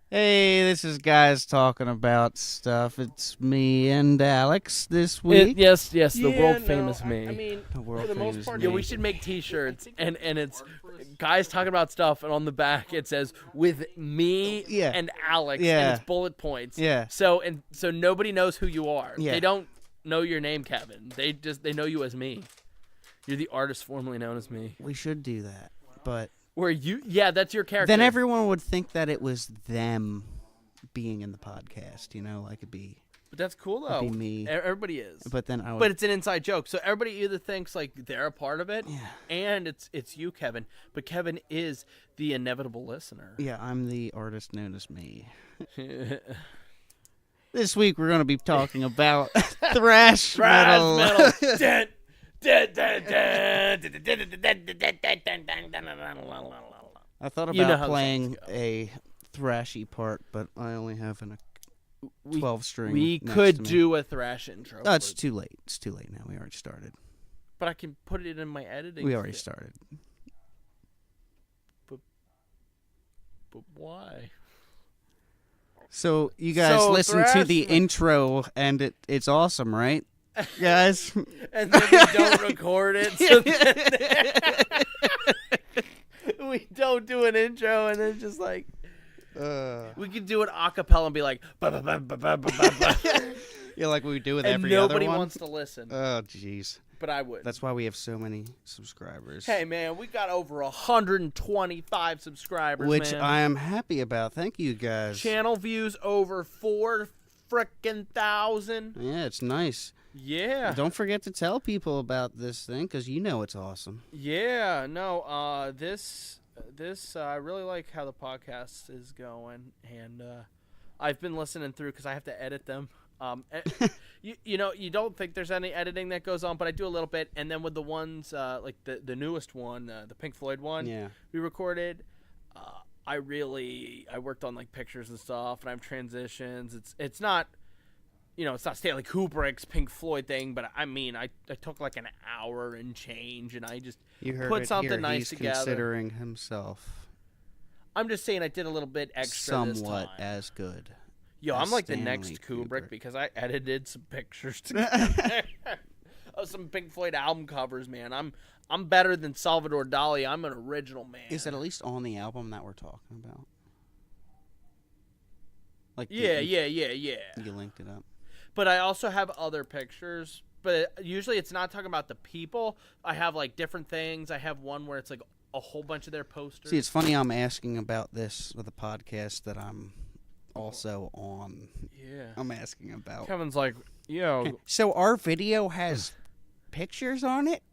Hey, this is guys talking about stuff. It's me and Alex this week. Yes, the Yeah, world famous no, me. I mean, The world for the most famous part, Yeah, me. we should make T-shirts, and it's guys talking about stuff, and on the back it says with me Yeah. and Alex, Yeah. and it's bullet points. Yeah. So nobody knows who you are. Yeah. They don't know your name, Kevin. They know you as me. You're the artist formerly known as me. We should do that. But Where you? Yeah, that's your character. then everyone would think that it was them being in the podcast, like it'd be But that's cool though. be me. Everybody is. But then I would But it's an inside joke, so everybody either thinks like they're a part of it, Yeah. and it's you, Kevin. But Kevin is the inevitable listener. Yeah, I'm the artist known as me. This week we're going to be talking about thrash metal. Dead. I thought You know about how the playing songs go. a thrashy part, but I only have a 12-string. We next could to me. do a thrash intro. Oh, it's too late. It's too late now. We already started. But I can put it in my editing. We already skit. started. But why? So you guys So, listen to thrash the me- intro, and it's awesome, right, guys? And then we don't record it. So then we don't do an intro, and then just like we could do it a cappella and be like, "Ba, ba, ba, ba, ba, ba, ba." Yeah, like we do with and every other nobody one. wants to listen. Oh, jeez. But I would. That's why we have so many subscribers. Hey man, we got over 125 subscribers, which man. I am happy about. Thank you, guys. Channel views over 4 frickin' thousand. Yeah, it's nice. Yeah. Don't forget to tell people about this thing, because you know it's awesome. Yeah, no, this I really like how the podcast is going, and I've been listening through because I have to edit them. You don't think there's any editing that goes on, but I do a little bit, and then with the ones like the newest one, the Pink Floyd one, Yeah. we recorded. I worked on like pictures and stuff, and I have transitions. It's not. It's not Stanley Kubrick's Pink Floyd thing, but I mean, I took like an hour and change, and I just You heard put it something here. nice He's together. considering himself I'm just saying I did a little bit extra this somewhat time. as good. Yo, as I'm like the Stanley next Kubrick Kubrick. because I edited some pictures together of some Pink Floyd album covers, man. I'm better than Salvador Dali. I'm an original man. Is it at least on the album that we're talking about? Like Yeah. You linked it up. But I also have other pictures. But usually it's not talking about the people. I have like different things. I have one where it's like a whole bunch of their posters. See, it's funny I'm asking about this with a podcast that I'm also on. Yeah. I'm asking about. Kevin's like, yo. So our video has pictures on it?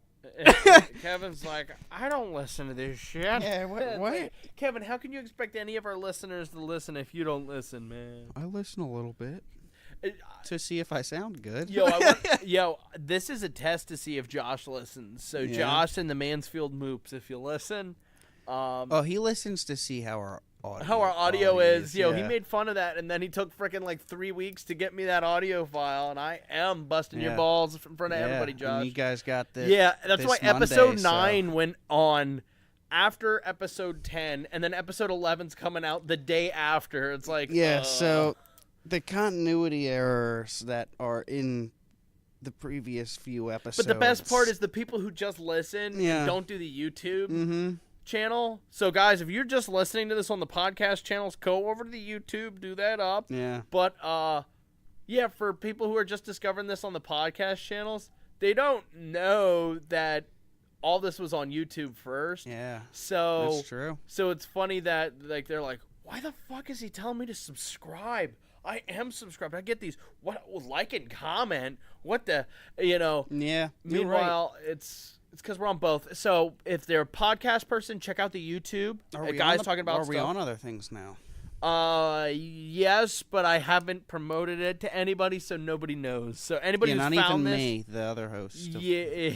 Kevin's like, I don't listen to this shit. Yeah, what? Kevin, how can you expect any of our listeners to listen if you don't listen, man? I listen a little bit to see if I sound good. Yo, this is a test to see if Josh listens. So Yeah. Josh and the Mansfield Moops, if you listen, Oh, he listens to see how our audio is. Yo, he yeah. made fun of that, and then he took freaking like 3 weeks to get me that audio file, and I am busting your Yeah. balls in front of Yeah, everybody, and Josh. you guys got this. Yeah, that's this why Monday, episode so- 9 went on after episode 10, and then episode 11's coming out the day after. It's like, Yeah, so the continuity errors that are in the previous few episodes. But the best part is the people who just listen Yeah. and don't do the YouTube Mm-hmm. channel. So, guys, if you're just listening to this on the podcast channels, go over to the YouTube, do that up. Yeah. But, yeah, for people who are just discovering this on the podcast channels, they don't know that all this was on YouTube first. Yeah. So That's true. So it's funny that like they're like, why the fuck is he telling me to subscribe? I am subscribed. I get these like and comment. What the Yeah. You're right. Meanwhile, it's because we're on both. So if they're a podcast person, check out the YouTube. Are we Guys on talking about Are we stuff. on other things now? Yes, but I haven't promoted it to anybody, so nobody knows. So anybody Yeah, who's not found even this, me, the other host. yeah,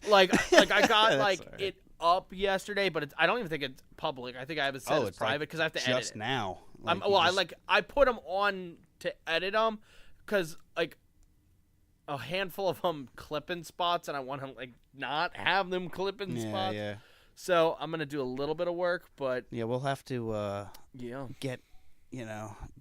like I got That's like all right. it up yesterday, but I don't even think it's public. I think I have it set as it's like private because I have to edit just it. now. I put them on to edit them because like a handful of them clipping spots, and I want to like not have them clipping spots. Yeah. So I'm gonna do a little bit of work, but Yeah, we'll have to yeah, get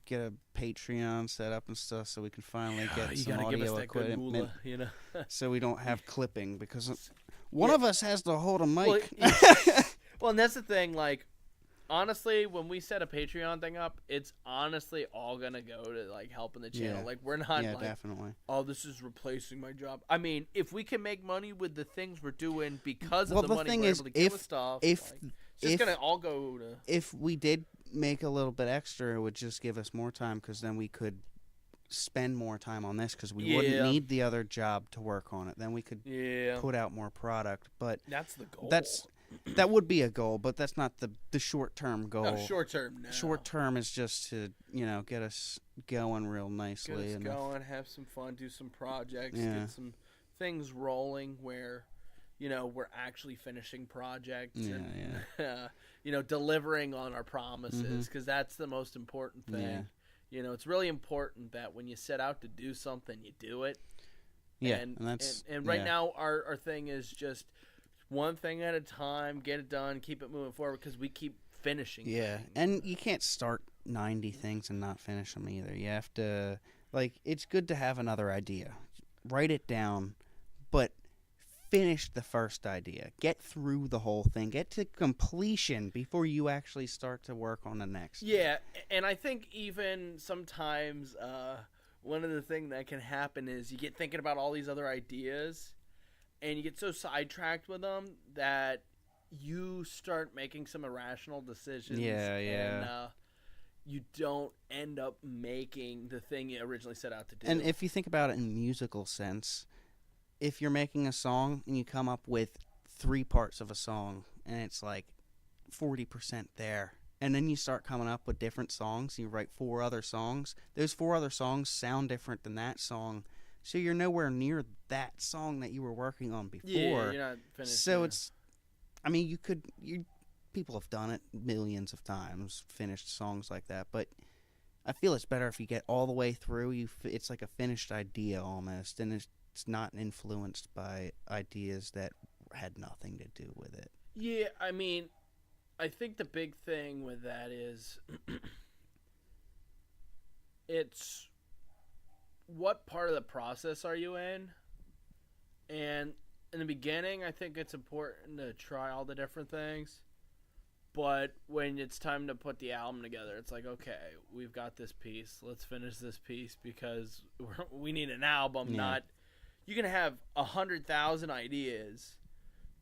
get a Patreon set up and stuff so we can finally get some gotta give us audio that good equipment. moolah, So we don't have clipping because one of us has to hold a mic. Well, and that's the thing. Like, honestly, when we set a Patreon thing up, it's honestly all gonna go to like helping the channel. Yeah. Like, we're not like, definitely. oh, this is replacing my job. I mean, if we can make money with the things we're doing because of the money we're able to give us stuff, it's just gonna all go to. If we did make a little bit extra, it would just give us more time because then we could spend more time on this because we wouldn't need the other job to work on it. Then we could put out more product. But that's the goal. That would be a goal, but that's not the short-term goal. No, short-term, no. Short-term is just to, get us going real nicely. Get us going, have some fun, do some projects, get some things rolling where, we're actually finishing projects and, delivering on our promises because that's the most important thing. Yeah. It's really important that when you set out to do something, you do it. Yeah, and right now our thing is just one thing at a time, get it done, keep it moving forward because we keep finishing. Yeah, things. And you can't start 90 things and not finish them either. You have to, it's good to have another idea. Write it down, but finish the first idea. Get through the whole thing. Get to completion before you actually start to work on the next. Yeah, and I think even sometimes one of the things that can happen is you get thinking about all these other ideas and you get so sidetracked with them that you start making some irrational decisions. And you don't end up making the thing you originally set out to do. And if you think about it in musical sense, if you're making a song and you come up with 3 parts of a song and it's like 40% there, and then you start coming up with different songs, you write 4 other songs, those 4 other songs sound different than that song, so you're nowhere near that song that you were working on before. Yeah, you're not finished. So it's, people have done it millions of times, finished songs like that, but I feel it's better if you get all the way through. It's like a finished idea almost, and it's not influenced by ideas that had nothing to do with it. Yeah, I think the big thing with that is it's what part of the process are you in? And in the beginning, I think it's important to try all the different things. But when it's time to put the album together, it's like, okay, we've got this piece. Let's finish this piece because we need an album, not... You can have 100,000 ideas,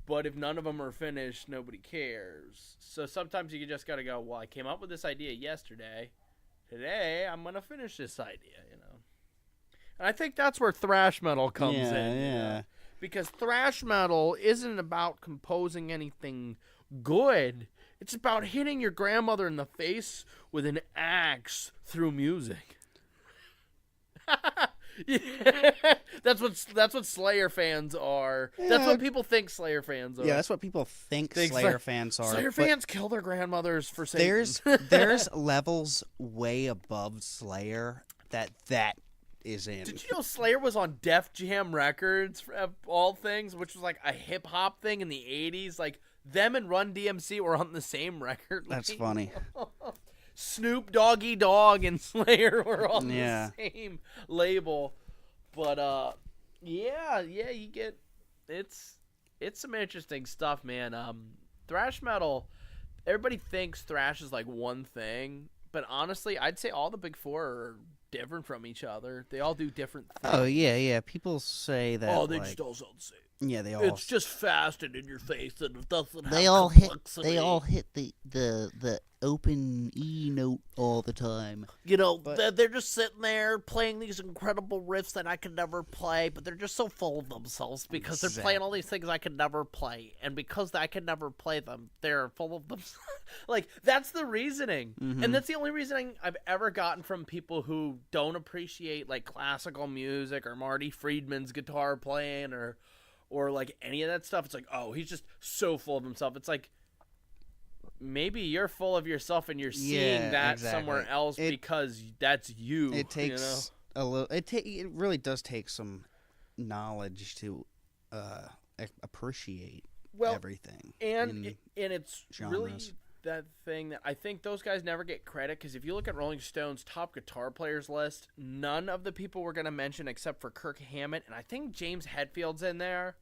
but if none of them are finished, nobody cares. So sometimes you just got to go, well, I came up with this idea yesterday. Today, I'm going to finish this idea, And I think that's where thrash metal comes in. Yeah. Because thrash metal isn't about composing anything good. It's about hitting your grandmother in the face with an axe through music. That's what Slayer fans are. Yeah. That's what people think Slayer fans are. Yeah, that's what people think Slayer fans are. Slayer fans kill their grandmothers for Satan. There's levels way above Slayer that is in. Did you know Slayer was on Def Jam Records, of all things, which was like a hip hop thing in the 80s? Like, them and Run DMC were on the same record. That's funny. Snoop Doggy Dogg and Slayer were on the same label. But you get it's some interesting stuff, man. Thrash metal, everybody thinks thrash is like one thing, but honestly, I'd say all the big 4 are different from each other. They all do different things. Oh yeah. People say that. Oh, they just all sound the same. Yeah, they all. It's just fast and in your face, and it doesn't have They all hit the open E note all the time. They're just sitting there playing these incredible riffs that I could never play, but they're just so full of themselves because they're playing all these things I could never play, and because I could never play them, they're full of themselves. Like, that's the reasoning, and that's the only reasoning I've ever gotten from people who don't appreciate like classical music or Marty Friedman's guitar playing or like any of that stuff. It's like, oh, he's just so full of himself. It's like, maybe you're full of yourself and you're seeing that somewhere else because that's you. It takes a little. It really does take some knowledge to appreciate everything. And it's genres. really that thing that I think those guys never get credit, because if you look at Rolling Stone's top guitar players list, none of the people we're going to mention except for Kirk Hammett, and I think James Hetfield's in there,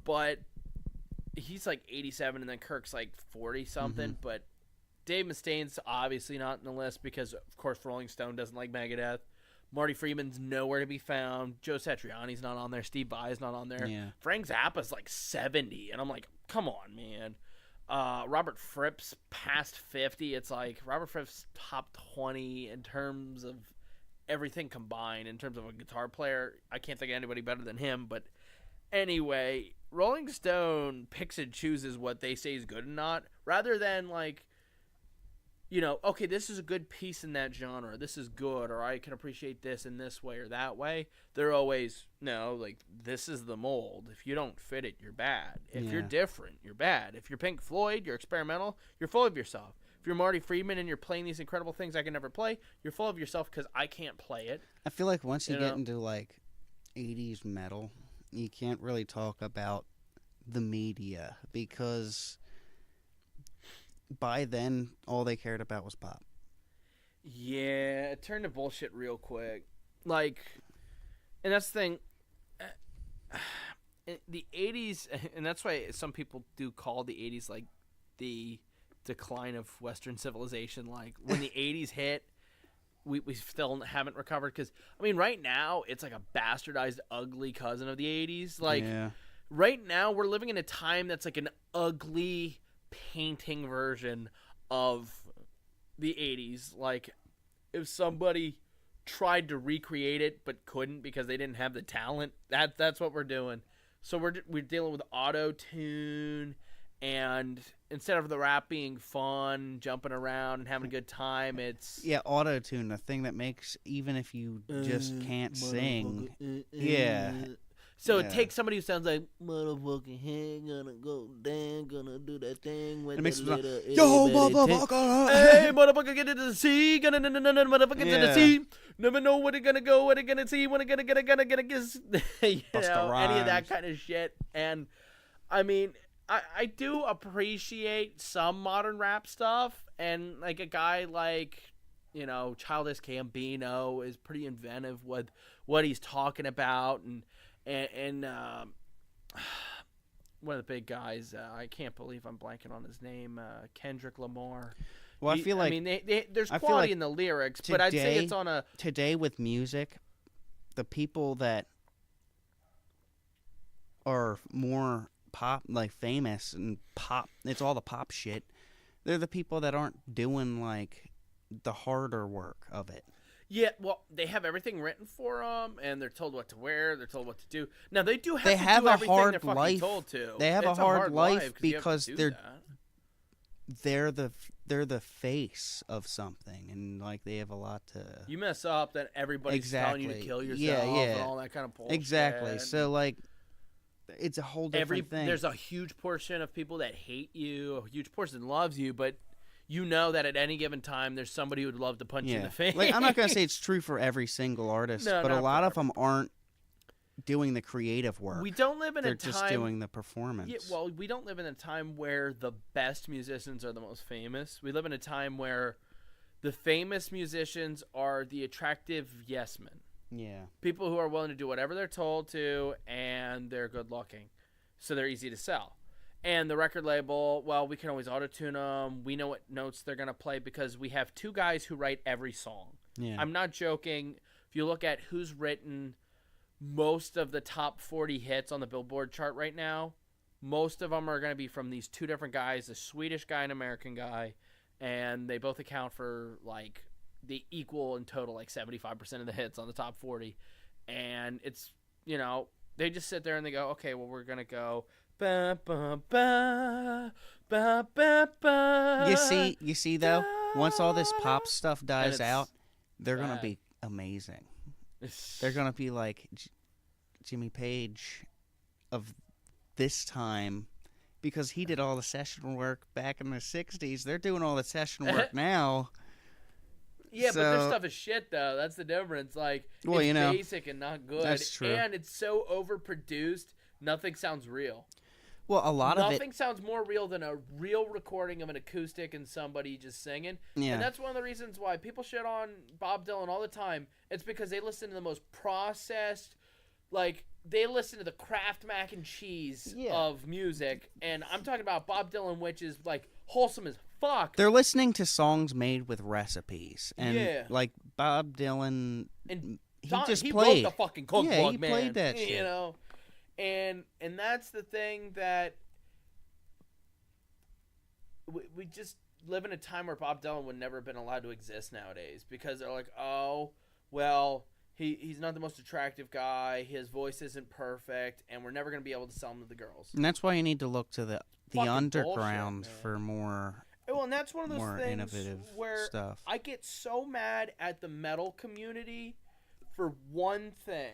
but he's like 87, and then Kirk's like 40-something, but Dave Mustaine's obviously not in the list because, of course, Rolling Stone doesn't like Megadeth. Marty Friedman's nowhere to be found. Joe Satriani's not on there. Steve Vai's not on there. Yeah. Frank Zappa's like 70, and I'm like, come on, man. Robert Fripp's past 50. It's like Robert Fripp's top 20 in terms of everything combined. In terms of a guitar player, I can't think of anybody better than him. But anyway, Rolling Stone picks and chooses what they say is good and not, rather than like, you know, okay, this is a good piece in that genre. This is good, or I can appreciate this in this way or that way. They're always, no, like, this is the mold. If you don't fit it, you're bad. If you're different, you're bad. If you're Pink Floyd, you're experimental, you're full of yourself. If you're Marty Friedman and you're playing these incredible things I can never play, you're full of yourself because I can't play it. I feel like once you get into, like, 80s metal, you can't really talk about the media because by then, all they cared about was pop. Yeah, it turned to bullshit real quick. Like, and that's the thing. The 80s, and that's why some people do call the 80s, like, the decline of Western civilization. Like, when the 80s hit, we still haven't recovered. Because, I mean, right now, it's like a bastardized, ugly cousin of the 80s. Like, right now, we're living in a time that's like an ugly painting version of the 80s. Like, if somebody tried to recreate it but couldn't because they didn't have the talent, that's what we're doing. So we're dealing with auto-tune, and instead of the rap being fun, jumping around and having a good time, it's auto-tune, the thing that makes, even if you just can't sing, So it takes somebody who sounds like, motherfucking head, gonna go down, gonna do that thing with the little... Yo, motherfucker! Hey, motherfucker, get into the sea, gonna motherfucker to the sea. Never know where they're gonna go, where they're gonna see, when they're gonna get, you know, any of that kind of shit. And, I mean, I do appreciate some modern rap stuff, and, like, a guy like, you know, Childish Gambino is pretty inventive with what he's talking about, and one of the big guys, I can't believe I'm blanking on his name, Kendrick Lamar. Well, I feel like... I mean, there's quality in the lyrics, but I'd say it's on a... Today with music, the people that are more pop, like famous and pop, it's all the pop shit, they're the people that aren't doing, like, the harder work of it. Yeah, well, they have everything written for them, and they're told what to wear, they're told what to do. Now, they do have to do everything they're fucking told to. They have a hard life because they're the face of something, and, like, they have a lot to... You mess up, then everybody's telling you to kill yourself and all that kind of bullshit. Exactly. So, like, it's a whole different thing. There's a huge portion of people that hate you, a huge portion loves you, but... You know that at any given time, there's somebody who would love to punch you in the face. Like, I'm not going to say it's true for every single artist, but a lot of them aren't doing the creative work. We don't live in They're just doing the performance. Yeah, well, we don't live in a time where the best musicians are the most famous. We live in a time where the famous musicians are the attractive yes men. Yeah. People who are willing to do whatever they're told to, and they're good looking. So they're easy to sell. And the record label, well, we can always auto-tune them. We know what notes they're going to play because we have two guys who write every song. Yeah. I'm not joking. If you look at who's written most of the top 40 hits on the Billboard chart right now, most of them are going to be from these two different guys, a Swedish guy and an American guy, and they both account for, like, the equal in total, like 75% of the hits on the top 40. And it's, you know, they just sit there and they go, okay, well, we're going to go... Ba, ba, ba, ba, ba, ba, you see though, once all this pop stuff dies out, they're going to be amazing. They're going to be like Jimmy Page of this time because he did all the session work back in the 60s. They're doing all the session work now. Yeah, but their stuff is shit, though. That's the difference. Like, well, it's basic and not good. That's true. And it's so overproduced, nothing sounds real. Well, a lot of it. Nothing sounds more real than a real recording of an acoustic and somebody just singing. Yeah. And that's one of the reasons why people shit on Bob Dylan all the time. It's because they listen to the most processed, like, they listen to the Kraft mac and cheese of music. And I'm talking about Bob Dylan, which is, like, wholesome as fuck. They're listening to songs made with recipes. And, like, Bob Dylan, and he he played. wrote the fucking cookbook, yeah, he man. played that shit. You know? And that's the thing that we just live in a time where Bob Dylan would never have been allowed to exist nowadays because they're like, oh, well, he's not the most attractive guy, his voice isn't perfect, and we're never going to be able to sell him to the girls. And that's why you need to look to the underground bullshit, for more. Well, and that's one of those things innovative where stuff. I get so mad at the metal community for one thing.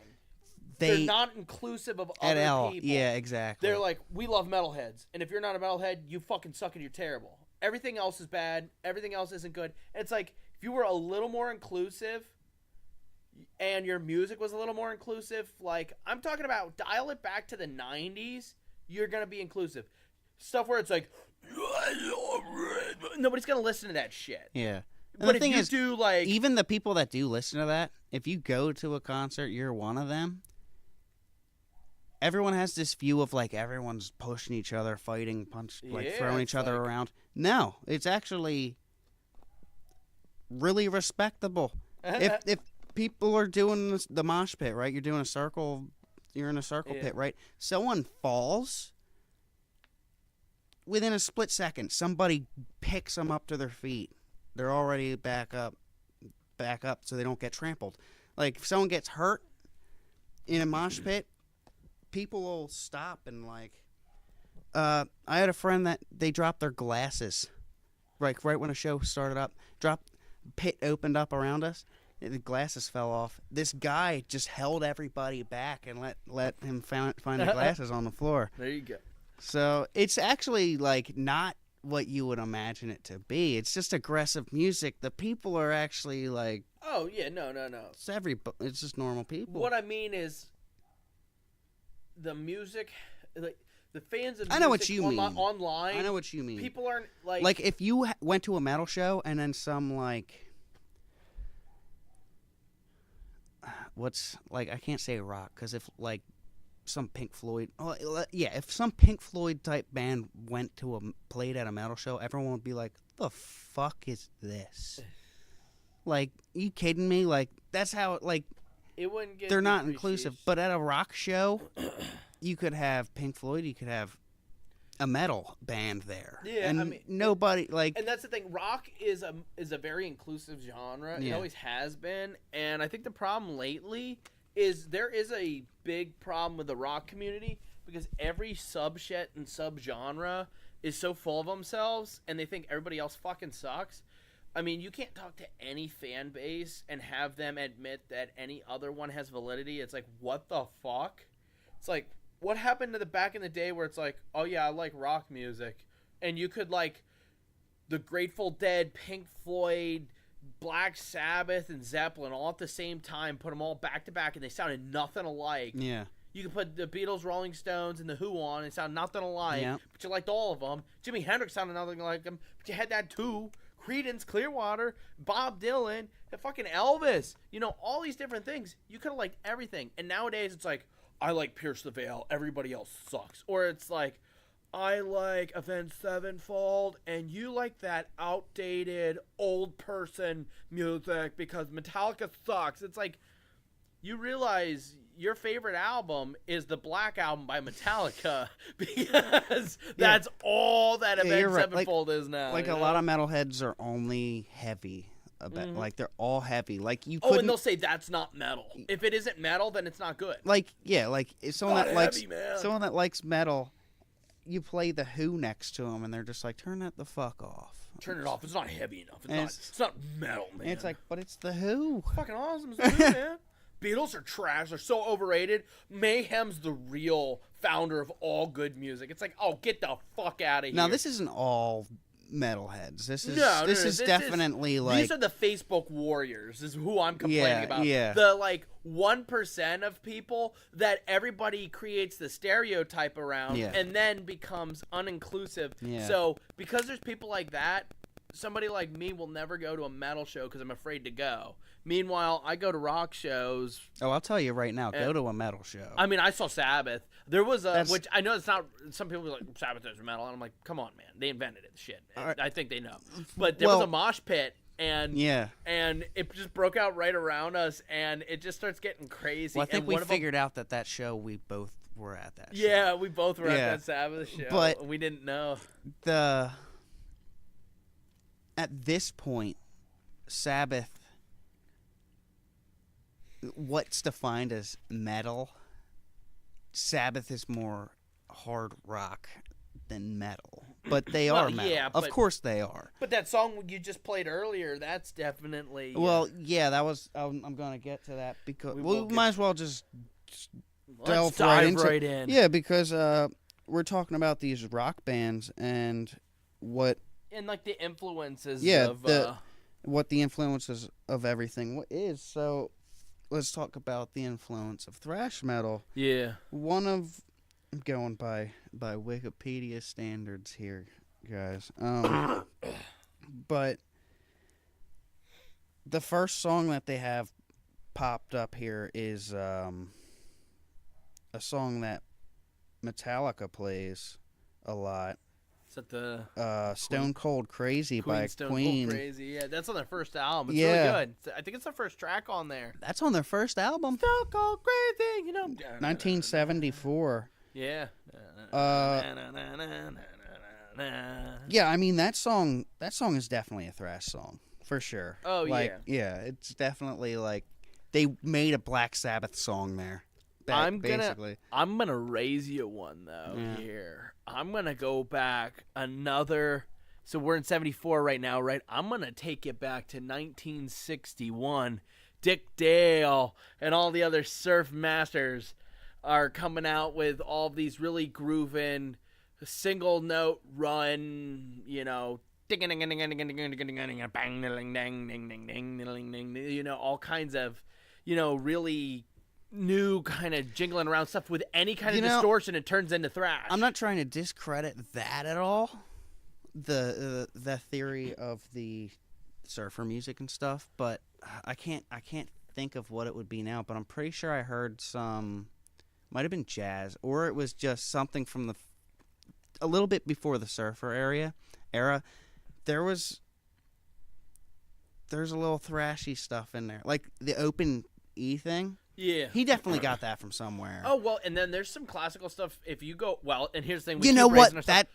They're not inclusive of other people. Yeah, exactly. They're like, we love metalheads, and if you're not a metalhead, you fucking suck and you're terrible. Everything else is bad. Everything else isn't good. And it's like, if you were a little more inclusive and your music was a little more inclusive, like, I'm talking about dial it back to the 90s, you're going to be inclusive. Stuff where it's like, nobody's going to listen to that shit. Yeah. And but if you do, like... Even the people that do listen to that, if you go to a concert, you're one of them, everyone has this view of, like, everyone's pushing each other, fighting, throwing each other around. No, it's actually really respectable. if people are doing the mosh pit, right? You're doing a circle, you're in a circle pit, right? Someone falls, within a split second, somebody picks them up to their feet. They're already back up so they don't get trampled. Like, if someone gets hurt in a mosh pit, people will stop and, like... I had a friend that they dropped their glasses, right when a show started up. Pit opened up around us, and the glasses fell off. This guy just held everybody back and let him find the glasses on the floor. There you go. So it's actually, like, not what you would imagine it to be. It's just aggressive music. The people are actually, like... Oh, yeah, no. It's just normal people. What I mean is the music... like the fans of music I know what you mean. Online. I know what you mean. People aren't, like... Like, if you went to a metal show and then some, like... What's... Like, I can't say rock, because if, like... Some Pink Floyd, if some Pink Floyd type band played at a metal show, everyone would be like, "The fuck is this?" Like, you kidding me? Like, that's how it wouldn't get. They're not inclusive, but at a rock show, you could have Pink Floyd, you could have a metal band there. Yeah, and I mean, nobody like. And that's the thing. Rock is a very inclusive genre. Yeah. It always has been, and I think the problem lately is there is a big problem with the rock community because every subset and subgenre is so full of themselves and they think everybody else fucking sucks. I mean, you can't talk to any fan base and have them admit that any other one has validity. It's like, what the fuck? It's like, what happened to the back in the day where it's like, oh yeah, I like rock music. And you could like the Grateful Dead, Pink Floyd, Black Sabbath, and Zeppelin all at the same time, put them all back to back, and they sounded nothing alike. Yeah. You could put the Beatles, Rolling Stones, and the Who on, and sound nothing alike, Yeah. but you liked all of them. Jimi Hendrix sounded nothing like them, but you had that too. Creedence, Clearwater, Bob Dylan, and fucking Elvis. You know, all these different things. You could have liked everything. And nowadays, it's like, I like Pierce the Veil, everybody else sucks. Or it's like, I like Avenged Sevenfold, and you like that outdated old person music because Metallica sucks. It's like, you realize your favorite album is the Black Album by Metallica because that's all that Avenged Sevenfold is now. Like, a lot of metalheads are only heavy. Like, they're all heavy. Like, you and they'll say that's not metal. If it isn't metal, then it's not good. Like, yeah, like, if someone Not that heavy, likes man. someone that likes metal, you play the Who next to them, and they're just like, turn that the fuck off. Turn it off. It's not heavy enough. It's not metal, man. And it's like, but it's the Who. It's fucking awesome. It's the Who, man. Beatles are trash. They're so overrated. Mayhem's the real founder of all good music. It's like, oh, get the fuck out of here. Now, this isn't all metalheads. This is No, this no, is this definitely like these are the Facebook warriors. Is who I'm complaining about. Yeah. The 1% of people that everybody creates the stereotype around, and then becomes uninclusive. Yeah. So because there's people like that, somebody like me will never go to a metal show because I'm afraid to go. Meanwhile, I go to rock shows. Oh, I'll tell you right now, go to a metal show. I mean, I saw Sabbath. There was which I know it's not. Some people are like, Sabbath is metal, and I'm like, come on, man, they invented it. Shit, I think they know. But there was a mosh pit, and it just broke out right around us, and it just starts getting crazy. Well, I think we figured out that show we both were at that. Yeah, show. we both were at that Sabbath show, but we didn't know. At this point, Sabbath, what's defined as metal, Sabbath is more hard rock than metal. But they are metal. Yeah, of course they are. But that song you just played earlier, that's definitely... Well, yeah, that was... I'm going to get to that because... we might as well just delve right in. Yeah, because we're talking about these rock bands and what... And the influences of... what the influences of everything is. So let's talk about the influence of thrash metal. Yeah. I'm going by Wikipedia standards here, guys. But the first song that they have popped up here is a song that Metallica plays a lot. Is that the Stone Cold Crazy by Stone Queen? Cold Crazy, yeah, that's on their first album. It's really good. I think it's their first track on there. That's on their first album. Stone Cold Crazy, 1974. Yeah. Yeah, I mean that song is definitely a thrash song for sure. Oh yeah, it's definitely they made a Black Sabbath song there. I'm gonna raise you one though here. I'm gonna go back another. So we're in 74 right now, right? I'm gonna take it back to 1961. Dick Dale and all the other surf masters are coming out with all these really grooving single note run, all kinds of, really new kind of jingling around stuff with any kind of distortion. It turns into thrash. I'm not trying to discredit that at all. The theory of the surfer music and stuff, but I can't think of what it would be now. But I'm pretty sure I heard some. Might have been jazz, or it was just something from a little bit before the surfer era. There's a little thrashy stuff in there, like the open E thing. Yeah, he definitely got that from somewhere. Oh well, and then there's some classical stuff. If you go and here's the thing. You know what? I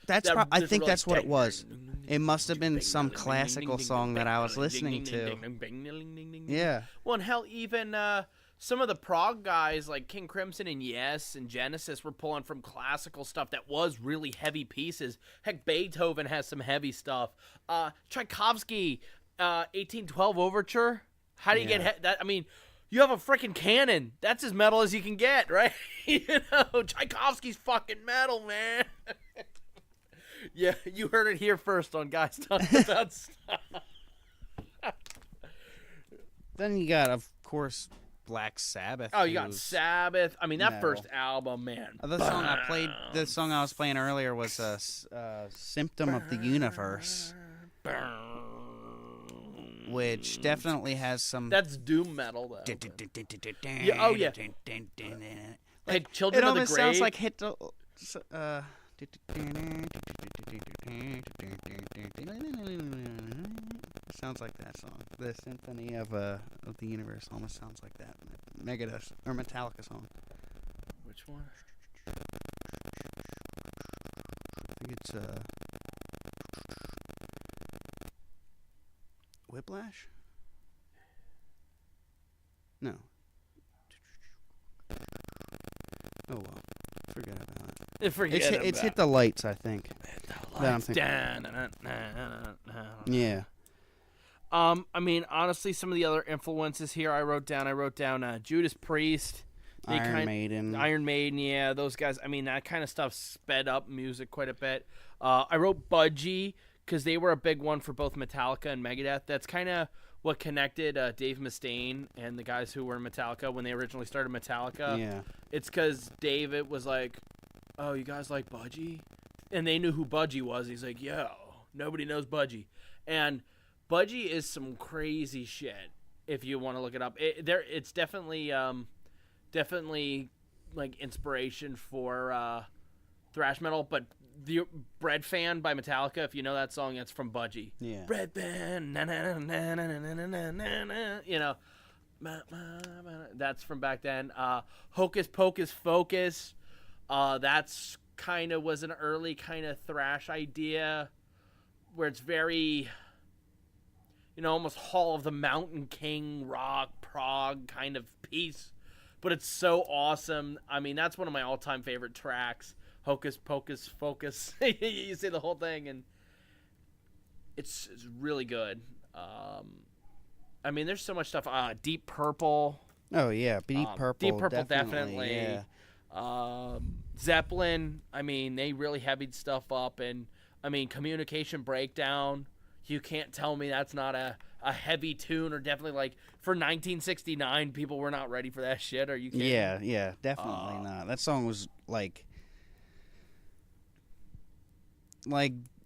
think that's what it was. It must have been some classical song that I was listening to. Yeah. Well, and hell, even some of the prog guys like King Crimson and Yes and Genesis were pulling from classical stuff that was really heavy pieces. Heck, Beethoven has some heavy stuff. Tchaikovsky, 1812 Overture. How do you get that? I mean. You have a freaking cannon. That's as metal as you can get, right? Tchaikovsky's fucking metal, man. Yeah, you heard it here first on Guys Talking About Stuff. Then you got, of course, Black Sabbath. Oh, you got Sabbath. I mean, that first album, man. The song I was playing earlier was a Symptom of the Universe. Which definitely has some... That's doom metal, though. Yeah, oh, yeah. Like Children of the Grave. It almost sounds like Hit the... sounds like that song. The Symphony of the Universe almost sounds like that. Megadeth or Metallica song. Which one? I think it's Whiplash? No. Oh well. Forget about it. It's Hit the Lights, I think. Yeah. I mean, honestly, some of the other influences here I wrote down Judas Priest. Iron Maiden, yeah, those guys. I mean, that kind of stuff sped up music quite a bit. I wrote Budgie because they were a big one for both Metallica and Megadeth. That's kind of what connected Dave Mustaine and the guys who were in Metallica when they originally started Metallica. Yeah. It's because David was like, "Oh, you guys like Budgie?" And they knew who Budgie was. He's like, "Yo, nobody knows Budgie." And Budgie is some crazy shit if you want to look it up. It's definitely like inspiration for thrash metal, but the Bread Fan by Metallica, if you know that song, it's from Budgie. Yeah. Bread Fan, na na na na na na na na na, you know, that's from back then. Hocus Pocus Focus, that's kind of was an early kind of thrash idea where it's very, you know, almost Hall of the Mountain King rock prog kind of piece, but it's so awesome. I mean, that's one of my all-time favorite tracks. Hocus Pocus Focus. You say the whole thing, and it's really good. I mean, there's so much stuff. Deep Purple. Oh yeah, Deep Purple. Deep Purple definitely. Yeah. Zeppelin. I mean, they really heavied stuff up, and I mean, Communication Breakdown. You can't tell me that's not a heavy tune, or definitely like for 1969, people were not ready for that shit. Are you kidding? Yeah, definitely not. That song was like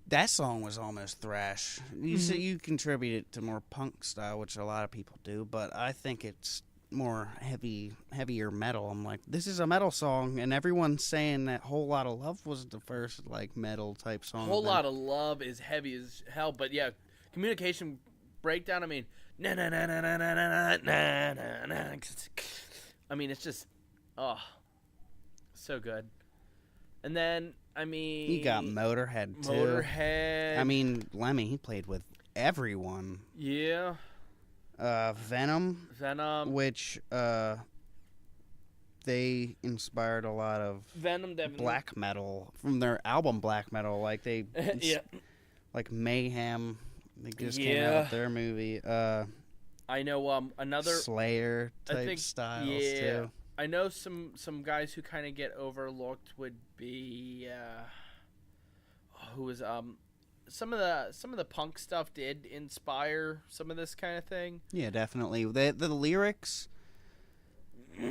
that song was almost thrash. You say you contribute it to more punk style, which a lot of people do, but I think it's more heavier metal. I'm like, this is a metal song, and everyone's saying that Whole Lot of Love was the first like metal type song. Whole Lot of Love is heavy as hell, but yeah, Communication Breakdown. I mean, na na na na na na na na na na. I mean, it's just so good. And then, I mean, you got Motorhead too. Motorhead. I mean, Lemmy, he played with everyone. Yeah. Venom, which they inspired a lot of Venom, definitely. black metal from their album Black Metal. Like they, yeah, like Mayhem. They just came out with their movie. I know another Slayer type styles too. I know some guys who kind of get overlooked would be who was some of the punk stuff did inspire some of this kind of thing. Yeah, definitely. The lyrics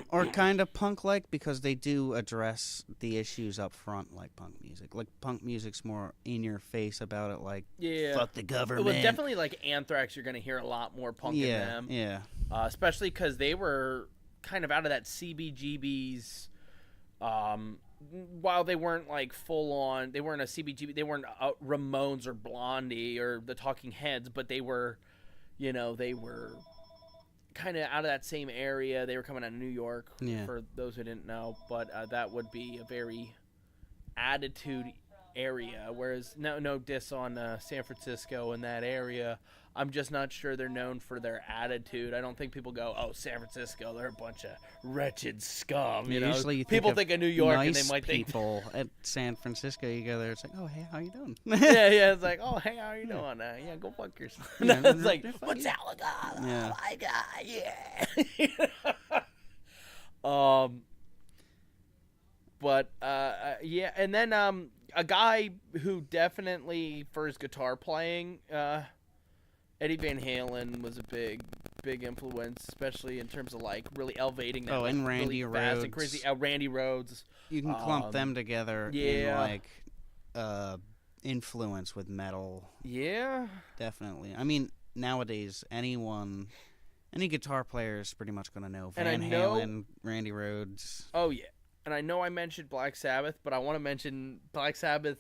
are kind of punk-like because they do address the issues up front, like punk music. Like punk music's more in your face about it, like fuck the government. It was definitely like Anthrax. You're gonna hear a lot more punk in them. Yeah. Especially because they were kind of out of that CBGB's. While they weren't like full on, they weren't a CBGB, they weren't Ramones or Blondie or the Talking Heads, but they were, you know, they were kind of out of that same area. They were coming out of New York, for those who didn't know, but that would be a very attitude area, whereas no diss on San Francisco and that area. I'm just not sure they're known for their attitude. I don't think people go, "Oh, San Francisco, they're a bunch of wretched scum." You know, usually people think of New York nice and they might think people at San Francisco. You go there, it's like, "Oh, hey, how you doing?" yeah, it's like, "Oh, hey, how you doing?" Yeah, go fuck yourself. It's like, Metallica, yeah. Oh my god, yeah. But yeah, and then a guy who definitely for his guitar playing, Eddie Van Halen was a big influence, especially in terms of like really elevating that. And like, Randy really fast Rhoads. and crazy. Randy Rhoads. You can clump them together in like influence with metal. Yeah, definitely. I mean, nowadays any guitar player is pretty much going to know Van Halen, Randy Rhoads. Oh yeah, and I know I mentioned Black Sabbath, but I want to mention Black Sabbath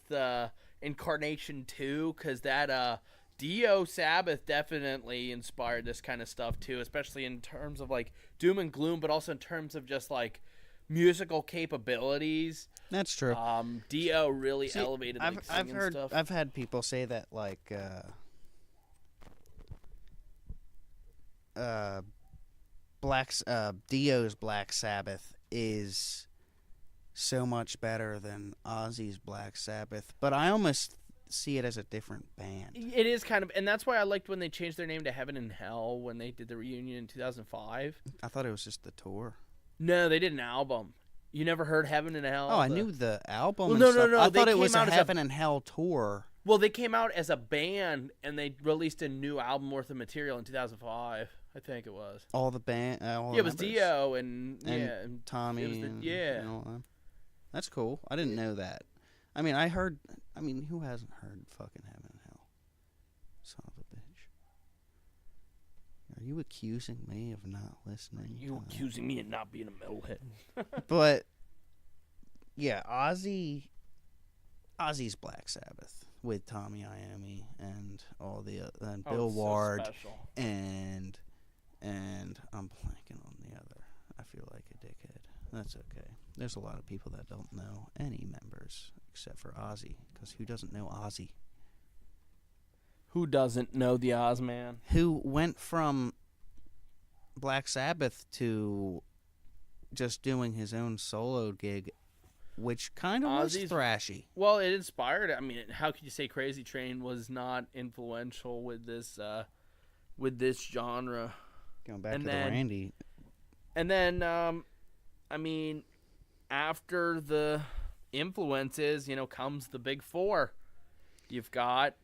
Incarnation 2 because that Dio Sabbath definitely inspired this kind of stuff too, especially in terms of like doom and gloom, but also in terms of just like musical capabilities. That's true. Dio really elevated. Like, I've heard stuff. I've had people say that like Dio's Black Sabbath is so much better than Ozzy's Black Sabbath, but I almost see it as a different band. It is kind of, and that's why I liked when they changed their name to Heaven and Hell when they did the reunion in 2005. I thought it was just the tour. No, they did an album. You never heard Heaven and Hell? Oh, I knew the album. Well, no. I thought it was a Heaven and Hell tour. Well, they came out as a band, and they released a new album worth of material in 2005. I think it was. All the band, all Yeah, the it was members? Dio and Tommy. It was and all that. That's cool. I didn't know that. I mean, I heard. I mean, who hasn't heard fucking Heaven and Hell? Son of a bitch. Are you accusing me of not listening? You accusing me of not being a metalhead? But yeah, Ozzy's Black Sabbath with Tommy Iommi and all the and Bill Ward so and I'm blanking on the other. I feel like a dickhead. That's okay. There's a lot of people that don't know any members except for Ozzy, because who doesn't know Ozzy? Who doesn't know the Ozman? Who went from Black Sabbath to just doing his own solo gig, which kind of was thrashy. Well, it inspired. I mean, how could you say Crazy Train was not influential with this genre? Going back to the Randy. And then, I mean, after the influences, comes the big four. You've got,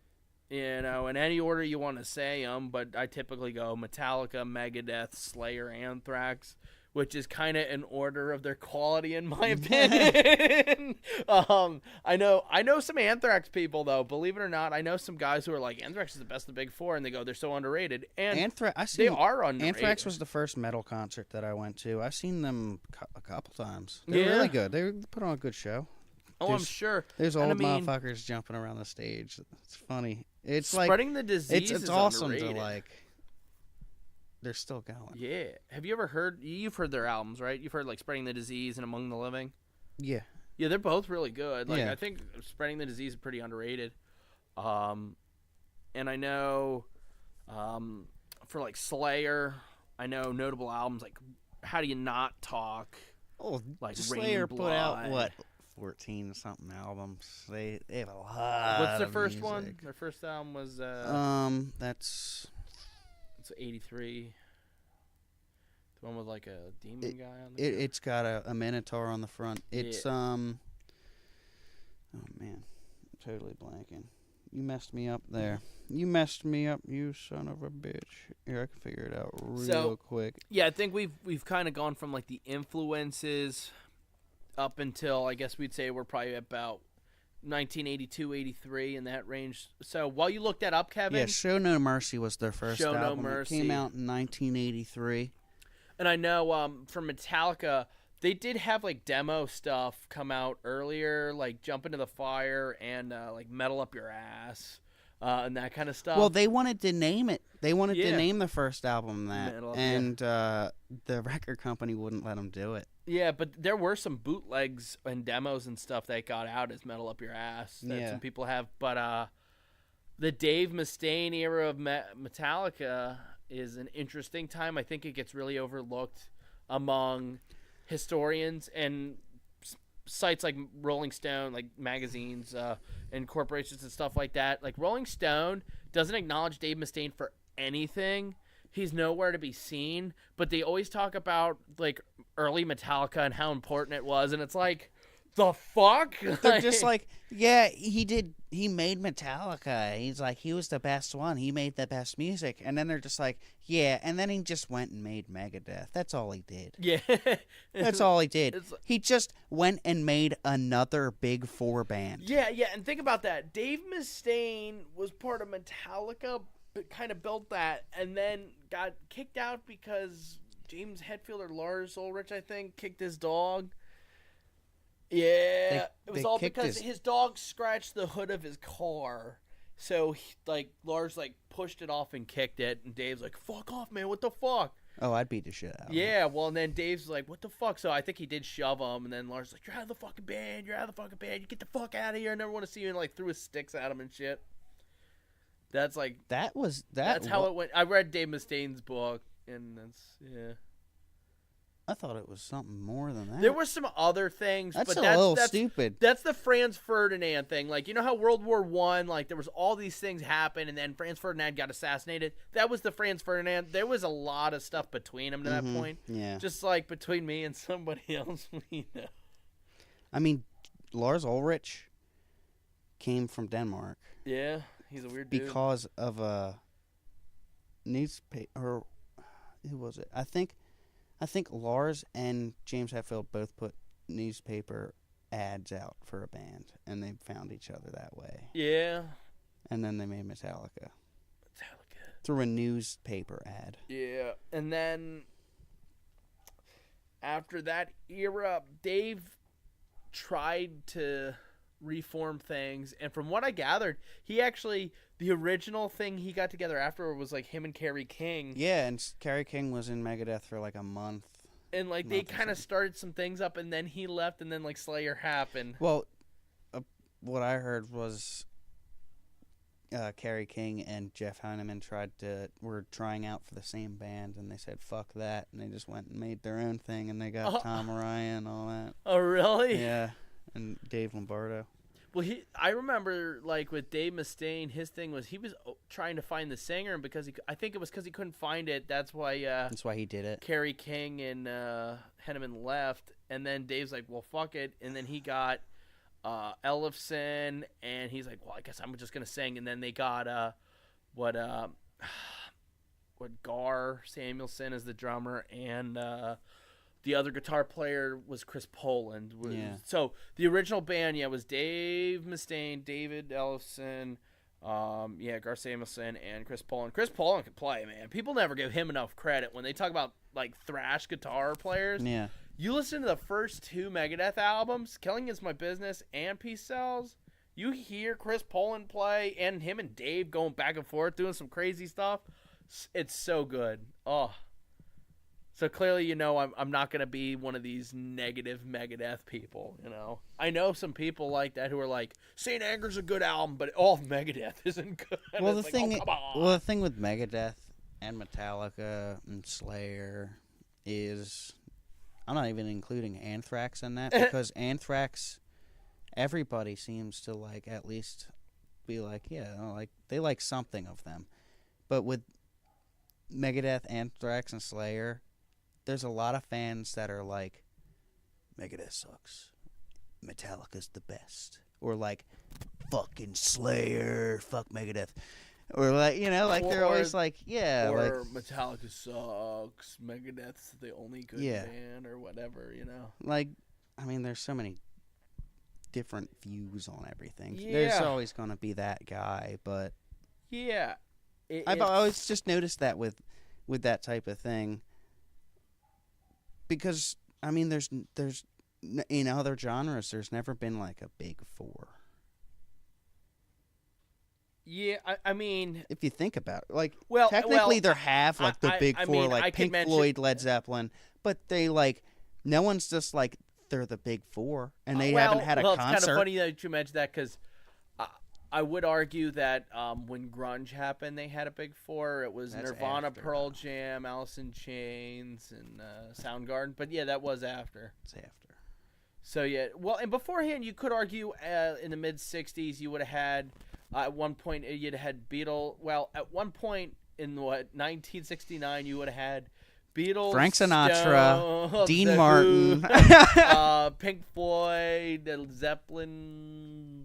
in any order you want to say them, but I typically go Metallica, Megadeth, Slayer, Anthrax, which is kind of in order of their quality, in my opinion. I know some Anthrax people, though. Believe it or not, I know some guys who are like, Anthrax is the best of the big four, and they go, they're so underrated. And they are underrated. Anthrax was the first metal concert that I went to. I've seen them a couple times. They're really good. They put on a good show. Oh, I'm sure. There's old motherfuckers jumping around the stage. It's funny. It's spreading the disease. It's is awesome underrated. to like. They're still going. Yeah. Have you ever heard? You've heard their albums, right? You've heard like Spreading the Disease and Among the Living. Yeah. Yeah, they're both really good. Like Yeah. I think Spreading the Disease is pretty underrated. And I know, for like Slayer, I know notable albums like How Do You Not Talk? Oh, like Slayer Rain put out Blood. what? 14 something albums. They have a lot. What's their of first music. one? Their first album was That's it's 83. The one with like a demon guy on the it's got a minotaur on the front. It's oh man, I'm totally blanking. You messed me up there. You messed me up, you son of a bitch. Here, I can figure it out real quick. Yeah, I think we've kind of gone from like the influences up until, I guess we'd say we're probably about 1982, 83 in that range. So while you look that up, Kevin. Yeah, Show No Mercy was their first Show album. No Mercy. It came out in 1983. And I know from Metallica, they did have like demo stuff come out earlier, like Jump Into the Fire and like Metal Up Your Ass and that kind of stuff. Well, they wanted to name it. They wanted to name the first album that, Metal, and the record company wouldn't let them do it. Yeah, but there were some bootlegs and demos and stuff that got out as Metal Up Your Ass that some people have. But the Dave Mustaine era of Metallica is an interesting time. I think it gets really overlooked among historians and sites like Rolling Stone, like magazines and corporations and stuff like that. Like Rolling Stone doesn't acknowledge Dave Mustaine for anything. He's nowhere to be seen, but they always talk about like early Metallica and how important it was, and it's like, the fuck? They're just like, yeah, he made Metallica. He's like, he was the best one. He made the best music. And then they're just like, yeah, and then he just went and made Megadeth. That's all he did. Yeah. That's all he did. He just went and made another big four band. Yeah, and think about that. Dave Mustaine was part of Metallica, but kind of built that, and then got kicked out because James Hetfield or Lars Ulrich, I think, kicked his dog. Yeah, it was all because his dog scratched the hood of his car. So, Lars, pushed it off and kicked it, and Dave's like, fuck off, man, what the fuck? Oh, I'd beat the shit out of him. Yeah, well, and then Dave's like, what the fuck? So I think he did shove him, and then Lars was like, you're out of the fucking band, you get the fuck out of here, I never want to see you, and, threw his sticks at him and shit. That's, that's how it went. I read Dave Mustaine's book, and yeah. I thought it was something more than that. There were some other things, that's but a little stupid. That's the Franz Ferdinand thing. You know how World War I, there was all these things happen, and then Franz Ferdinand got assassinated? That was the Franz Ferdinand. There was a lot of stuff between them to that point. Yeah. Just between me and somebody else we know. I mean, Lars Ulrich, came from Denmark Yeah, he's a weird dude. because of a newspaper. Or who was it? I think Lars and James Hetfield both put newspaper ads out for a band, and they found each other that way. Yeah. And then they made Metallica through a newspaper ad. Yeah, and then after that era, Dave tried to reform things, and from what I gathered, he actually, the original thing he got together after was like him and Kerry King. Yeah, and Kerry King was in Megadeth for like a month. And like they kind of started some things up, and then he left, and then like Slayer happened. Well, what I heard was Kerry King and Jeff Heineman were trying out for the same band, and they said fuck that, and they just went and made their own thing, and they got Tom Araya and all that. Oh really? Yeah, and Dave Lombardo. Well, I remember like with Dave Mustaine, his thing was he was trying to find the singer, and I think it was because he couldn't find it. That's why he did it. Kerry King and Henneman left, and then Dave's like, well, fuck it, and then he got Ellefson, and he's like, well, I guess I'm just gonna sing, and then they got what Gar Samuelson as the drummer, and the other guitar player was Chris Poland. Yeah. So the original band, was Dave Mustaine, David Ellefson, Gar Samuelson, and Chris Poland. Chris Poland can play, man. People never give him enough credit when they talk about like thrash guitar players. Yeah. You listen to the first two Megadeth albums, Killing Is My Business and Peace Sells, you hear Chris Poland play and him and Dave going back and forth doing some crazy stuff. It's so good. Oh. So clearly, I'm not going to be one of these negative Megadeth people, I know some people like that who are like, Saint Anger's a good album, but all of Megadeth isn't good. Well, the thing with Megadeth and Metallica and Slayer is, I'm not even including Anthrax in that, because Anthrax, everybody seems to like at least be like, they like something of them. But with Megadeth, Anthrax, and Slayer, there's a lot of fans that are like, Megadeth sucks, Metallica's the best, or like, fucking Slayer, fuck Megadeth, or like, they're always like, yeah, or Metallica sucks, Megadeth's the only good band, or whatever, Like, I mean, there's so many different views on everything. Yeah. There's always gonna be that guy, but yeah, I've always just noticed that with that type of thing. Because, I mean, there's in other genres, there's never been like a big four. Yeah, I mean, if you think about it, like, technically there have like the big four, like Pink Floyd, Led Zeppelin, but they like, no one's just like they're the big four, and they haven't had a concert. It's kind of funny that you mentioned that, because I would argue that when grunge happened, they had a big four. It was Nirvana, Pearl Jam, Alice in Chains, and Soundgarden. But yeah, that was after. It's after. So yeah, well, and beforehand, you could argue in the mid '60s, you would have had at one point you'd have had Beatles. Well, at one point in 1969, you would have had Beatles, Frank Sinatra, Stones, Dean Martin, Pink Floyd, Zeppelin.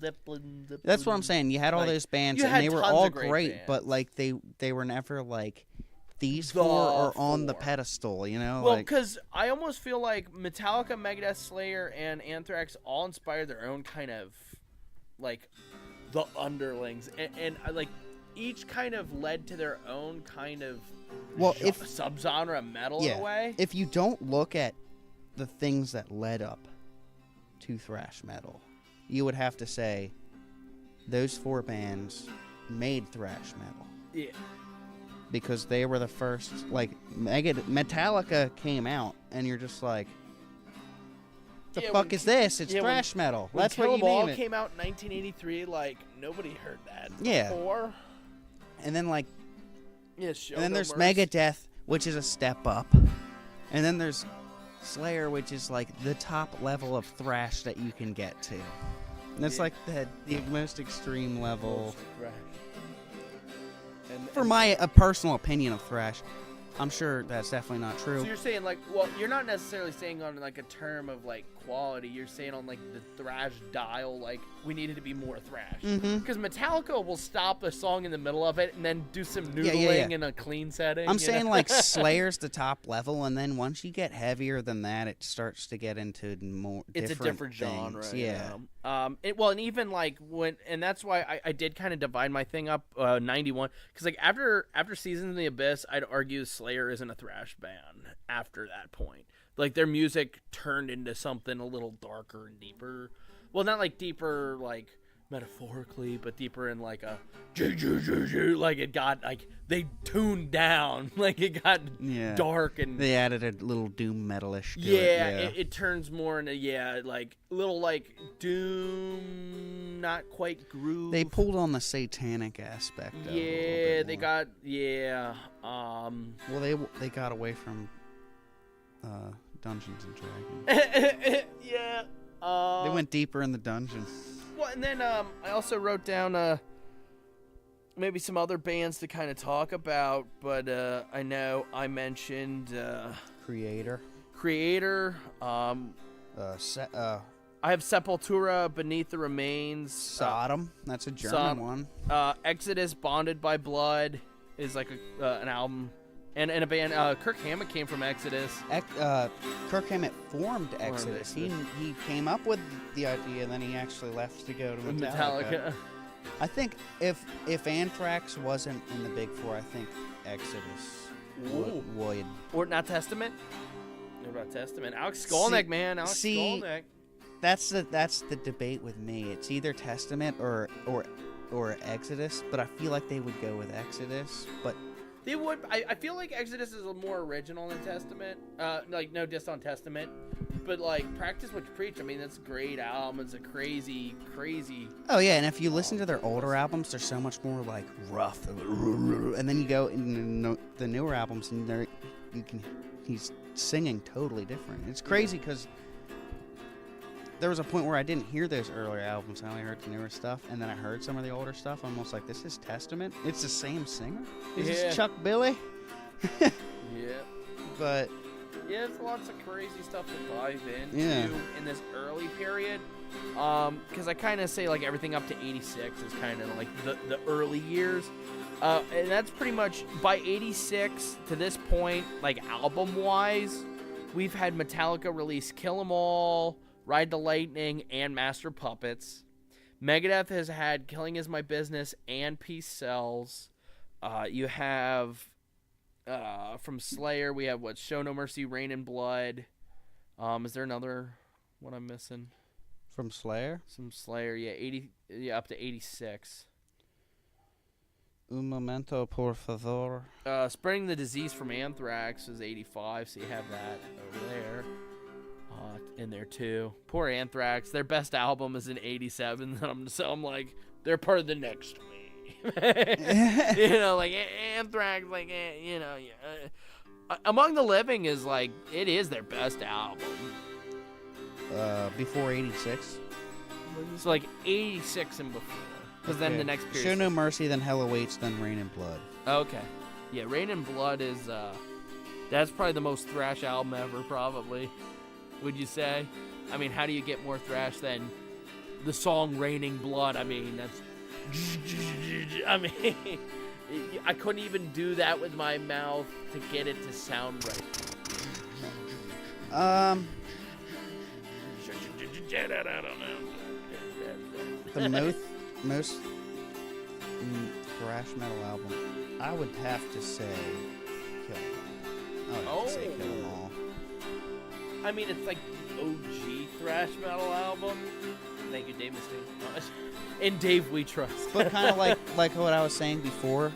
That's what I'm saying. You had all those bands, and they were all great, but like they were never like these four are on the pedestal, Well, because I almost feel like Metallica, Megadeth, Slayer, and Anthrax all inspired their own kind of like the underlings, and like each kind of led to their own kind of subgenre of metal in a way. If you don't look at the things that led up to thrash metal, you would have to say those four bands made thrash metal. Yeah. Because they were the first, like, Metallica came out, and you're just like, the fuck is this? It's thrash metal. That's what you name it. Came out in 1983, like, nobody heard that before. And then, like, and then there's Megadeth, which is a step up. And then there's Slayer, which is like the top level of thrash that you can get to. And it's like the most extreme level. For my personal opinion of thrash. I'm sure that's definitely not true. So you're saying like, well, you're not necessarily saying on like a term of like quality. You're saying on like the thrash dial, like we needed to be more thrash. Because Metallica will stop a song in the middle of it and then do some noodling in a clean setting. I'm saying like Slayer's the top level, and then once you get heavier than that, it starts to get into more. It's a different things. genre. Yeah. Well, and even like and that's why I did kind of divide my thing up. 91, because like after Seasons in the Abyss, I'd argue Slayer isn't a thrash band after that point. Like their music turned into something a little darker and deeper. Well, not like deeper like metaphorically, but deeper in like a like it got like they tuned down, like it got dark, and they added a little doom metalish to it. It turns more into like little like doom, not quite groove. They pulled on the satanic aspect of it a little bit more. Well, they got away from Dungeons and Dragons. They went deeper in the dungeon. Well, and then I also wrote down maybe some other bands to kind of talk about, but I know I mentioned Creator. I have Sepultura, Beneath the Remains. Sodom. That's a German one. Exodus, Bonded by Blood is like an album. And a band, Kirk Hammett came from Exodus. Kirk Hammett formed Exodus. He came up with the idea, and then he actually left to go to Metallica. I think if Anthrax wasn't in the Big Four, I think Exodus would. Or not Testament? What about Testament? Alex Skolnick, man. Alex Skolnick. That's the debate with me. It's either Testament or Exodus, but I feel like they would go with Exodus, but... They would. I feel like Exodus is a more original than Testament. Like, no diss on Testament. But, like, Practice What You Preach, I mean, that's a great album. It's a crazy... Oh, yeah, and if you listen to their older albums, they're so much more, like, rough. And then you go in the newer albums, and he's singing totally different. It's crazy, because there was a point where I didn't hear those earlier albums. I only heard the newer stuff, and then I heard some of the older stuff. I'm almost like, this is Testament? It's the same singer? Is this Chuck Billy? Yeah. But... yeah, it's lots of crazy stuff to dive into in this early period. Because I kind of say, like, everything up to 86 is kind of like the early years. And that's pretty much, by 86 to this point, like, album-wise, we've had Metallica release Kill 'Em All, Ride the Lightning, and Master Puppets. Megadeth has had Killing Is My Business and Peace Sells. You have, from Slayer, we have, Show No Mercy, Rain and Blood. Is there another one I'm missing? From Slayer? Some Slayer, up to 86. Un momento, por favor. Spreading the Disease from Anthrax is 85, so you have that over there. In there too. Poor Anthrax. Their best album is in 87. So I'm like, they're part of the next wave. Like Anthrax, like Among the Living is like, it is their best album. Before 86. So like 86 and before. Because then the next period. Show No Mercy, then Hell Awaits, then Rain and Blood. Okay. Yeah, Rain and Blood is that's probably the most thrash album ever, probably. Would you say? I mean, how do you get more thrash than the song Raining Blood? I mean, that's... I mean, I couldn't even do that with my mouth to get it to sound right. The most thrash metal album, I would have to say Kill 'Em All. I would have to say Kill 'Em All. I mean, it's like the OG thrash metal album. Thank you, Dave Mustaine. In Dave We Trust. But kind of like what I was saying before,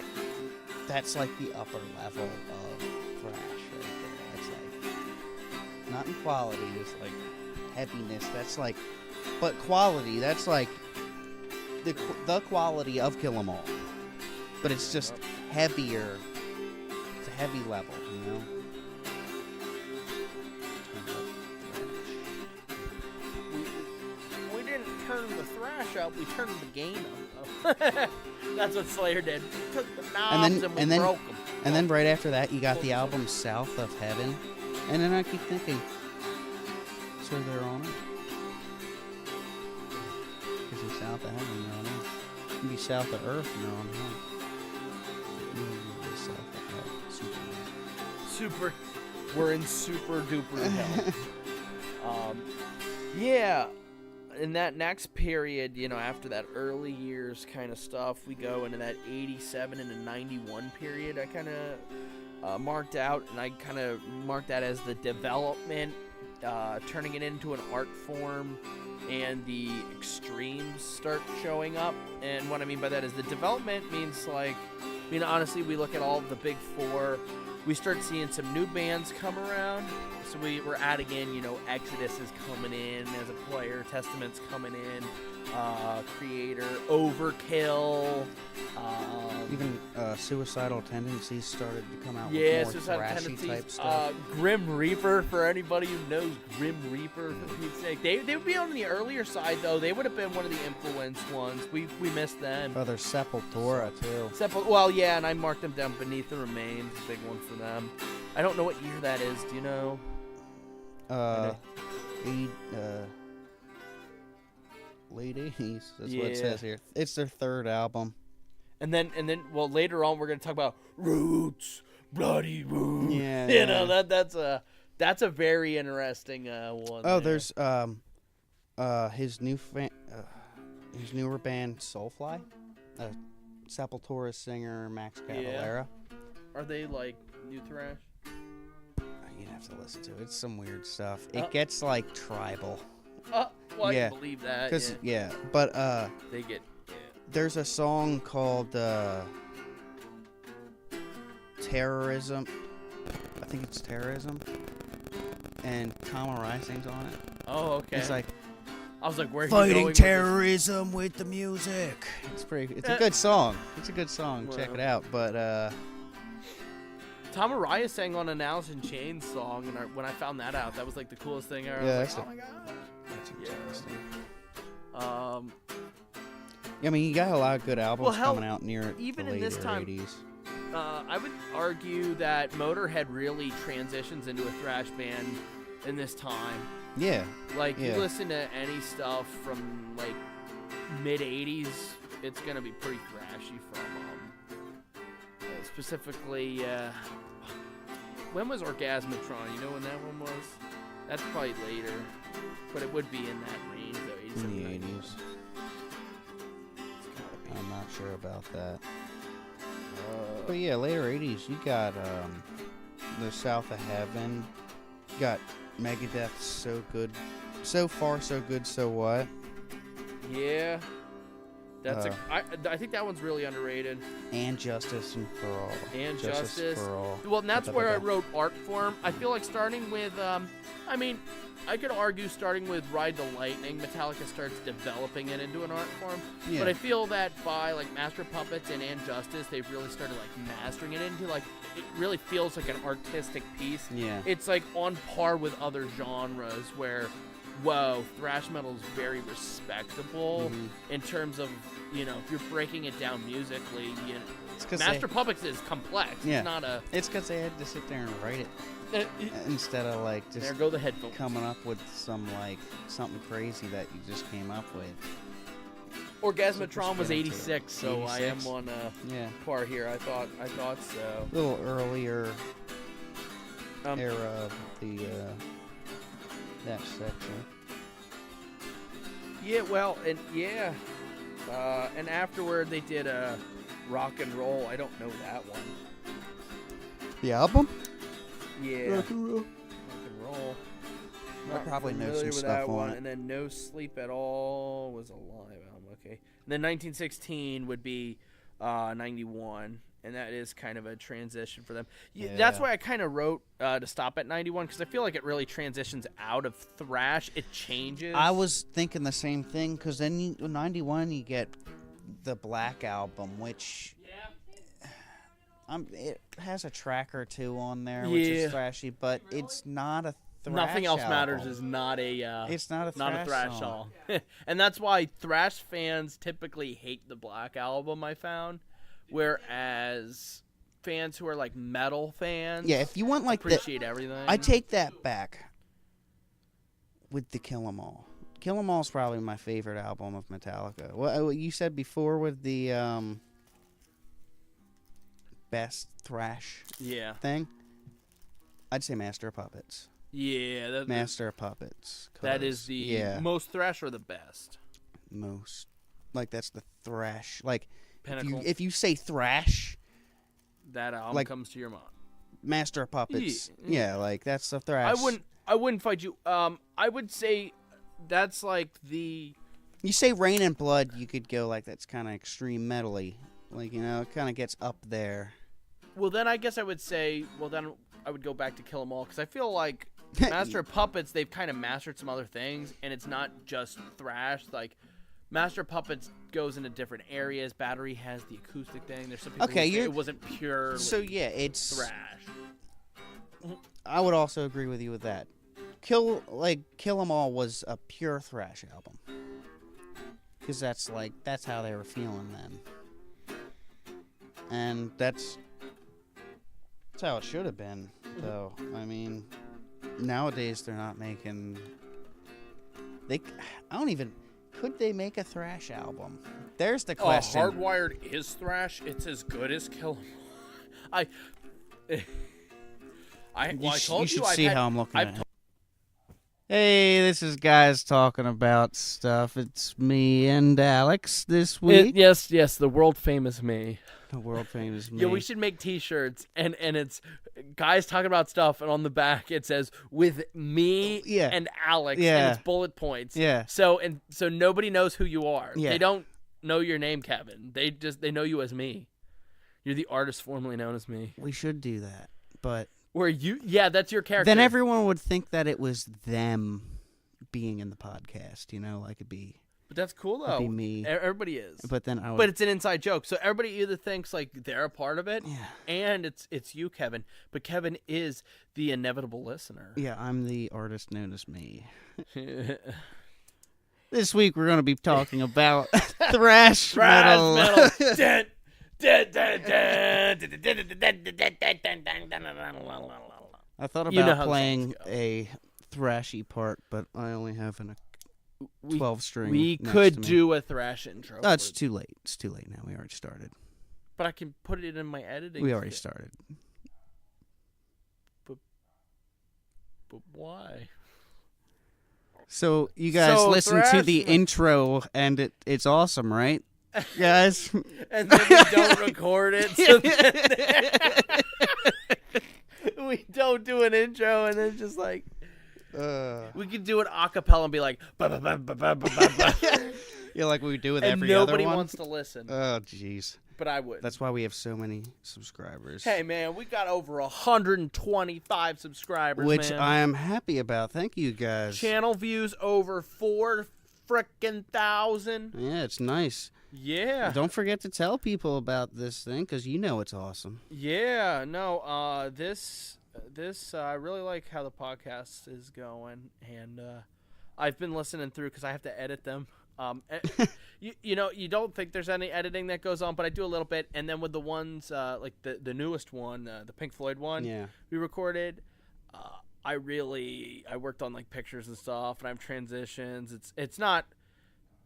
that's like the upper level of thrash right there. That's like, not in quality, it's like heaviness. That's like, but quality, that's like the quality of Kill 'Em All. But it's just heavier. It's a heavy level, you know? Turn the thrash up, we turned the gain up. That's what Slayer did. We took the knobs and we broke them. And then right after that, you got the album South of Heaven. And then I keep thinking, so they're on it. Because it's South of Heaven, they're on it. You can be South of Earth, and they're on hell. You can be South of Hell. Super. We're in super duper hell. Yeah. In that next period, you know, after that early years kind of stuff, we go into that 87 and 91 period. I kind of marked out, and I kind of marked that as the development, turning it into an art form, and the extremes start showing up. And what I mean by that is the development means, like, I mean, honestly, we look at all of the big four, we start seeing some new bands come around. So we're adding in, you know, Exodus is coming in as a player, Testament's coming in, Creator, Overkill. Even Suicidal Tendencies started to come out Yeah, with more Suicidal thrashy Tendencies. type stuff. Grim Reaper, for anybody who knows Grim Reaper, for Pete's sake. They would be on the earlier side, though. They would have been one of the influenced ones. We missed them. Oh, there's Sepultura, too. Well, yeah, and I marked them down Beneath the Remains, big one for them. I don't know what year that is. Do you know? Late 80s. That's what it says here. It's their third album. And then, well, later on we're gonna talk about Roots, Bloody Roots. Yeah, you know that's a very interesting one. Oh, there's his newer band Soulfly, Sepultura singer Max Cavalera. Are they like new thrash? You'd have to listen to it. It's some weird stuff. It gets like tribal. Well, Yeah. I can believe that. Cause but they get. there's a song called Terrorism. I think it's Terrorism. And Tom Arai sings on it. Oh, okay. It's like I was like, where are you fighting going terrorism with the music. It's a good song. It's a good song. Check it out. But Tom Araya sang on an Alice in Chains song, and when I found that out, that was like the coolest thing ever. Yeah, I was like, oh my god. That's interesting. Yeah, I mean, you got a lot of good albums hell, coming out near even the in later this time, 80s. I would argue that Motorhead really transitions into a thrash band in this time. Yeah. Like, you listen to any stuff from, like, mid-'80s, it's going to be pretty thrashy from, specifically, when was Orgasmatron? You know when that one was? That's probably later, but it would be in that range, though. In the 80s. I'm not sure about that. But yeah, later 80s, you got the South of Heaven. You got Megadeth's So Good. So Far, So Good, So What? Yeah. That's I think that one's really underrated. And Justice and For All. And Justice. For All. Well, and that's where I wrote art form. I feel like starting with, I mean, I could argue starting with Ride the Lightning, Metallica starts developing it into an art form. Yeah. But I feel that by, like, Master of Puppets and Justice, they've really started, like, mastering it into, like, it really feels like an artistic piece. Yeah. It's, like, on par with other genres where, whoa, thrash metal is very respectable in terms of, you know, if you're breaking it down musically, you know, Master of Puppets is complex. Yeah. It's not a... It's because they had to sit there and write it. Instead of like just there go the headphones. coming up with some like something crazy that you just came up with. Orgasmatron was 86, so 86? I am on par here. I thought so. A little earlier era of the that section. Yeah, well, and and afterward they did Rock and Roll. I don't know that one. The album? Yeah. Rock and Roll. I probably know some familiar with stuff that on one. it. And then No Sleep at All was a live album. Okay. And then 1916 would be 91, and that is kind of a transition for them. Yeah. That's why I kind of wrote to stop at 91, because I feel like it really transitions out of thrash. It changes. I was thinking the same thing, because then 91 you get the Black Album, which it has a track or two on there, which is thrashy, but it's not a thrash Nothing Else album. Matters is not a it's not a thrash song. And that's why thrash fans typically hate the Black Album, I found. Whereas fans who are like metal fans. Yeah, if you want like appreciate everything. I take that back with the Kill 'Em All. Kill 'Em All is probably my favorite album of Metallica. What you said before with the best thrash thing, I'd say Master of Puppets. Yeah, Master of Puppets. That is the most thrash or the best. Most, like that's the thrash. Like Pinnacle. if you say thrash, that album like, comes to your mind. Master of Puppets. Yeah, like that's the thrash. I wouldn't fight you. I would say that's like the. You say Rain and Blood, you could go like that's kind of extreme metally. Like, you know, it kind of gets up there. Well, then I guess I would say, then I would go back to Kill 'Em All, because I feel like Master of Puppets, they've kind of mastered some other things, and it's not just thrash. Like, Master of Puppets goes into different areas. Battery has the acoustic thing. There's some people who say it wasn't pure it's thrash. I would also agree with you with that. Kill 'Em All was a pure thrash album. Because that's how they were feeling then. And that's how it should have been, though. I mean, nowadays they're not making. Could they make a thrash album? There's the question. Hardwired is thrash. It's as good as Kill 'Em All. I told you. You should see how I'm looking at it. Hey, this is Guys Talking About Stuff. It's me and Alex this week. Yes, the world famous me. The world famous me. Yeah, we should make T-shirts, and it's Guys Talking About Stuff, and on the back it says with me and Alex, and it's bullet points. Yeah. So nobody knows who you are. Yeah. They don't know your name, Kevin. They know you as me. You're the artist formerly known as me. We should do that, but. That's your character. Then everyone would think that it was them being in the podcast, you know, like it'd be. But that's cool though. It'd be me. Everybody is. But then But it's an inside joke, so everybody either thinks like they're a part of it, and it's you, Kevin. But Kevin is the inevitable listener. Yeah, I'm the artist known as me. This week we're going to be talking about thrash metal. I thought about playing a thrashy part, but I only have a 12-string. We could do a thrash intro. No, it's too late. It's too late now. We already started. But I can put it in my editing. We already started. But why? So you guys listen to the intro, and it's awesome, right? Guys, and then we don't record it. So we don't do an intro, and then just like we could do it a cappella and be like, yeah, like we do with every other one. Nobody wants to listen. Oh, jeez. But I would. That's why we have so many subscribers. Hey, man, we got over 125 subscribers, which man. I am happy about. Thank you, guys. Channel views over 4,000. Yeah, it's nice. Yeah. Don't forget to tell people about this thing, because you know it's awesome. Yeah, no, this I really like how the podcast is going, and I've been listening through because I have to edit them. You know, you don't think there's any editing that goes on, but I do a little bit. And then with the ones like the newest one, the Pink Floyd one, we recorded. I worked on like pictures and stuff, and I have transitions. It's not,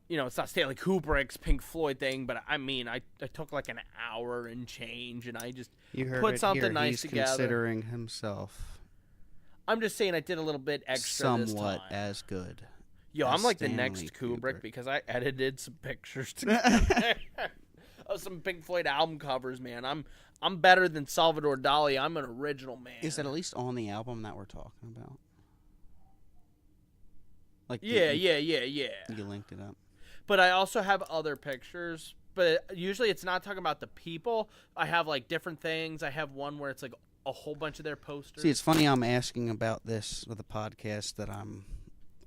you know, it's not Stanley Kubrick's Pink Floyd thing, but I mean, I took like an hour and change, and I just put something nice together. Considering himself. I'm just saying I did a little bit extra somewhat this time. as good. Yo, I'm like Stanley the next Kubrick because I edited some pictures together of some Pink Floyd album covers, man. I'm better than Salvador Dali. I'm an original man. Is it at least on the album that we're talking about? Like Yeah. You linked it up. But I also have other pictures, but usually it's not talking about the people. I have like different things. I have one where it's like a whole bunch of their posters. See, it's funny I'm asking about this with a podcast that I'm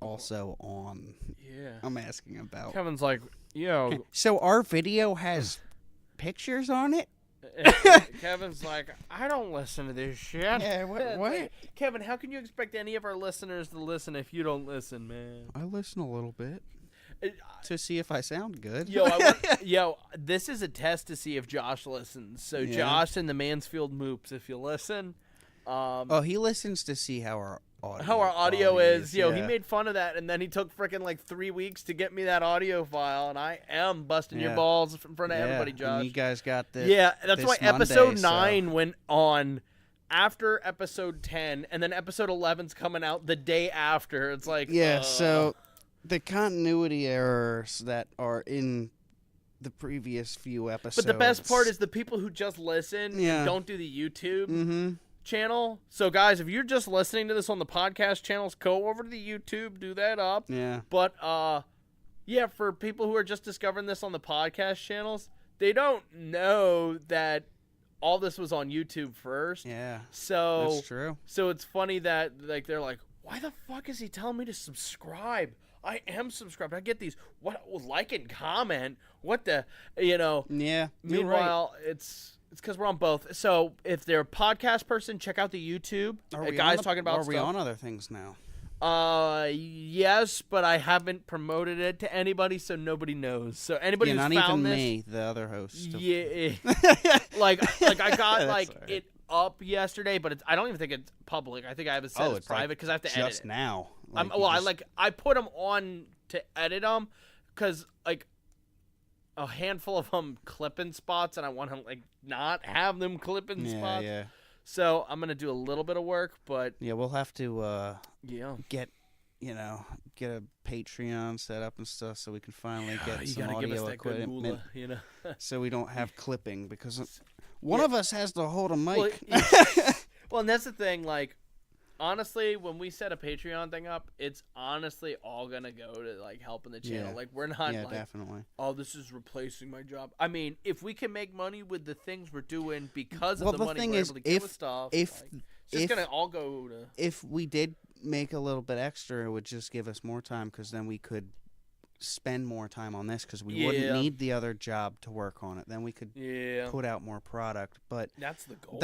also on. Yeah. I'm asking about. Kevin's like, yo. So our video has pictures on it? Kevin's like, I don't listen to this shit. Yeah, what? Kevin, how can you expect any of our listeners to listen if you don't listen, man? I listen a little bit. to see if I sound good. This is a test to see if Josh listens. So Yeah. Josh and the Mansfield Moops, if you listen. He listens to see how our audio, is. Yeah. He made fun of that, and then he took freaking like 3 weeks to get me that audio file, and I am busting your balls in front of everybody, Josh. And you guys got this. Yeah, that's this why Monday, episode 9 went on after episode 10, and then episode 11's coming out the day after. It's like, so the continuity errors that are in the previous few episodes. But the best part is the people who just listen and don't do the YouTube channel. So, guys, if you're just listening to this on the podcast channels, go over to the YouTube, do that up. Yeah. But, for people who are just discovering this on the podcast channels, they don't know that all this was on YouTube first. Yeah. So that's true. So it's funny that like they're like, why the fuck is he telling me to subscribe? I am subscribed. I get these. What like and comment? What the Yeah. Meanwhile, it's because we're on both. So if they're a podcast person, check out the YouTube. Guys talking about. Are we on other things now? Yes, but I haven't promoted it to anybody, so nobody knows. So anybody who's not found even this, me, the other host. Yeah, like I got like right. it up yesterday, but I don't even think it's public. I think I have it set as private because I have to edit just it. now. I put them on to edit them because like a handful of them clipping spots, and I want to like not have them clipping spots. Yeah. So I'm gonna do a little bit of work, but Yeah, we'll have to get a Patreon set up and stuff so we can finally get some audio equipment. So we don't have clipping because one of us has to hold a mic. Well, and that's the thing. Like, honestly, when we set a Patreon thing up, it's honestly all gonna go to like helping the channel. Yeah. Like, we're not like, definitely. oh, this is replacing my job. I mean, if we can make money with the things we're doing because of the money we're able to get with stuff, it's just gonna all go to. If we did make a little bit extra, it would just give us more time because then we could spend more time on this because we wouldn't need the other job to work on it. Then we could put out more product. But that's the goal.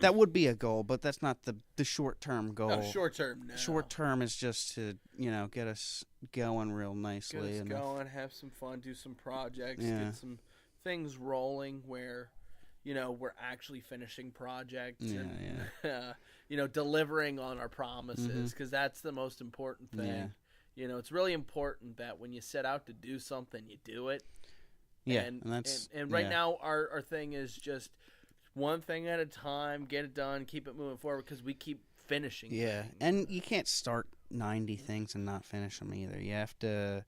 That would be a goal, but that's not the short-term goal. No, short-term, no. Short-term is just to, get us going real nicely. Get us going, have some fun, do some projects, get some things rolling where, we're actually finishing projects and, delivering on our promises because that's the most important thing. Yeah. It's really important that when you set out to do something, you do it. Yeah, and right now our thing is just one thing at a time, get it done, keep it moving forward because we keep finishing. Yeah, and you can't start 90 things and not finish them either. You have to,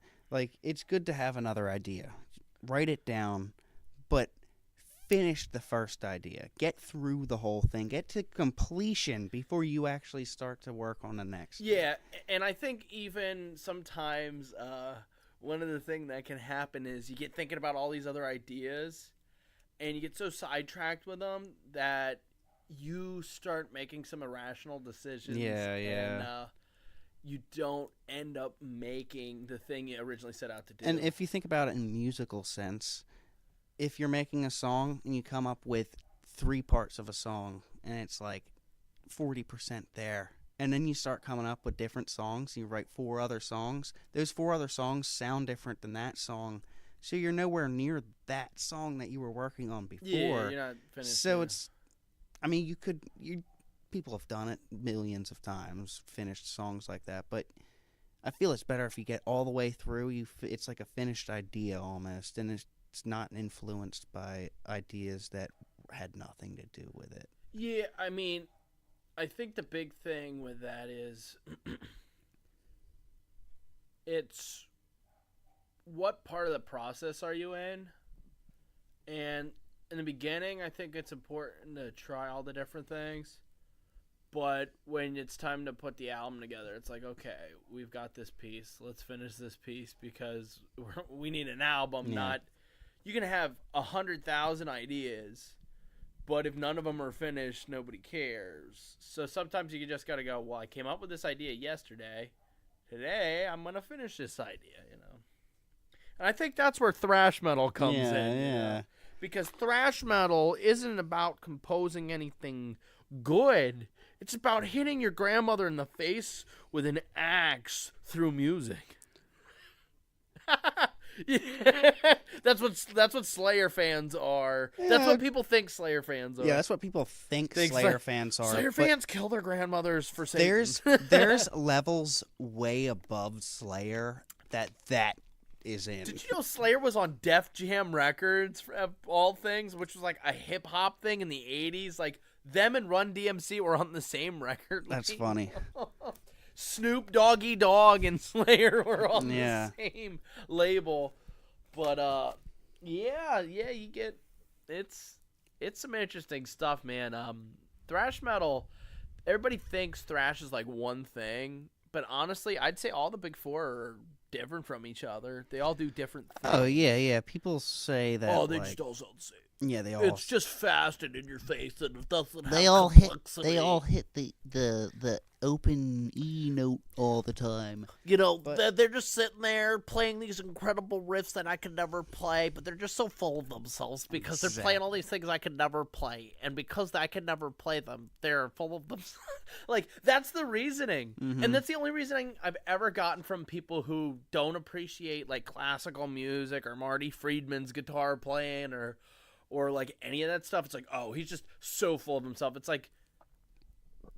it's good to have another idea. Write it down, but finish the first idea. Get through the whole thing. Get to completion before you actually start to work on the next. Yeah, and I think even sometimes one of the things that can happen is you get thinking about all these other ideas and you get so sidetracked with them that you start making some irrational decisions. And you don't end up making the thing you originally set out to do. And if you think about it in musical sense, if you're making a song and you come up with 3 parts of a song and it's like 40% there, and then you start coming up with different songs, you write 4 other songs, those 4 other songs sound different than that song. So you're nowhere near that song that you were working on before. Yeah, you're not finished. So it's, people have done it millions of times, finished songs like that. But I feel it's better if you get all the way through. It's like a finished idea almost, and it's not influenced by ideas that had nothing to do with it. Yeah, I think the big thing with that is it's what part of the process are you in? And in the beginning, I think it's important to try all the different things. But when it's time to put the album together, it's like, okay, we've got this piece. Let's finish this piece because we need an album. Not you can have 100,000 ideas, but if none of them are finished, nobody cares. So sometimes you just got to go, well, I came up with this idea yesterday. Today, I'm going to finish this idea, And I think that's where thrash metal comes in. Yeah. Because thrash metal isn't about composing anything good. It's about hitting your grandmother in the face with an axe through music. Yeah. That's what Slayer fans are. Yeah. That's what people think Slayer fans are. Yeah, that's what people think Slayer fans are. Slayer fans kill their grandmothers for Satan. There's levels way above Slayer that is in. Did you know Slayer was on Def Jam Records, of all things, which was like a hip hop thing in the 80s? Like, them and Run DMC were on the same record. That's funny. Snoop Doggy Dogg and Slayer were on Yeah. the same label. But yeah, you get it's some interesting stuff, man. Thrash metal, everybody thinks thrash is like one thing, but honestly, I'd say all the big four are different from each other. They all do different things. Oh yeah. People say that. Oh, they like, just all sound the same. Yeah, they all. It's just fast and in your face, and it doesn't have They all hit. complexity. They all hit the open E note all the time. You know, But- they're just sitting there playing these incredible riffs that I could never play, but they're just so full of themselves because they're playing all these things I could never play, and because I could never play them, they're full of themselves. Like, that's the reasoning, Mhm. and that's the only reasoning I've ever gotten from people who don't appreciate like classical music or Marty Friedman's guitar playing or like any of that stuff. It's like, oh, he's just so full of himself. It's like,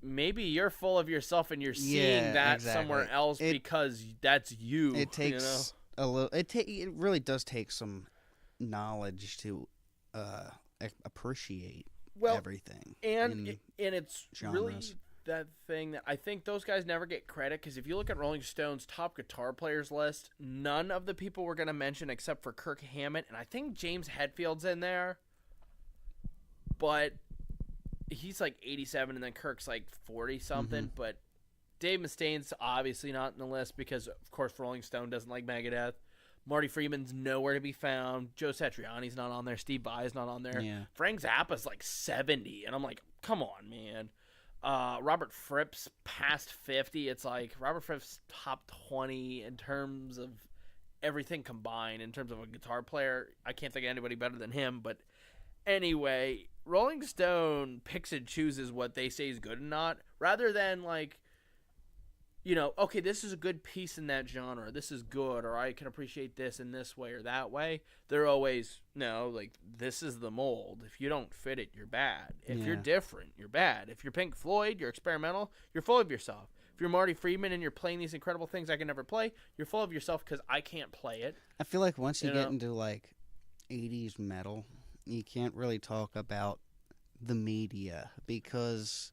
maybe you're full of yourself and you're seeing that somewhere else because that's you. It takes you know? a little. It really does take some knowledge to appreciate everything. And it's really genres. that thing that I think those guys never get credit, because if you look at Rolling Stone's top guitar players list, none of the people we're going to mention except for Kirk Hammett, and I think James Hetfield's in there, but he's like 87 and then Kirk's like 40 something. But Dave Mustaine's obviously not in the list because of course Rolling Stone doesn't like Megadeth. Marty Friedman's nowhere to be found. Joe Satriani's not on there. Steve Vai's not on there. Yeah. Frank Zappa's like 70, and I'm like, come on, man. Robert Fripp's past 50. It's like Robert Fripp's top 20 in terms of everything combined. In terms of a guitar player, I can't think of anybody better than him. But anyway, Rolling Stone picks and chooses what they say is good and not, rather than like, you know, okay, this is a good piece in that genre. This is good, or I can appreciate this in this way or that way. They're always, no, like, this is the mold. If you don't fit it, you're bad. If you're different, you're bad. If you're Pink Floyd, you're experimental, you're full of yourself. If you're Marty Friedman and you're playing these incredible things I can never play, you're full of yourself because I can't play it. I feel like once you You get know? into like 80s metal, you can't really talk about the media because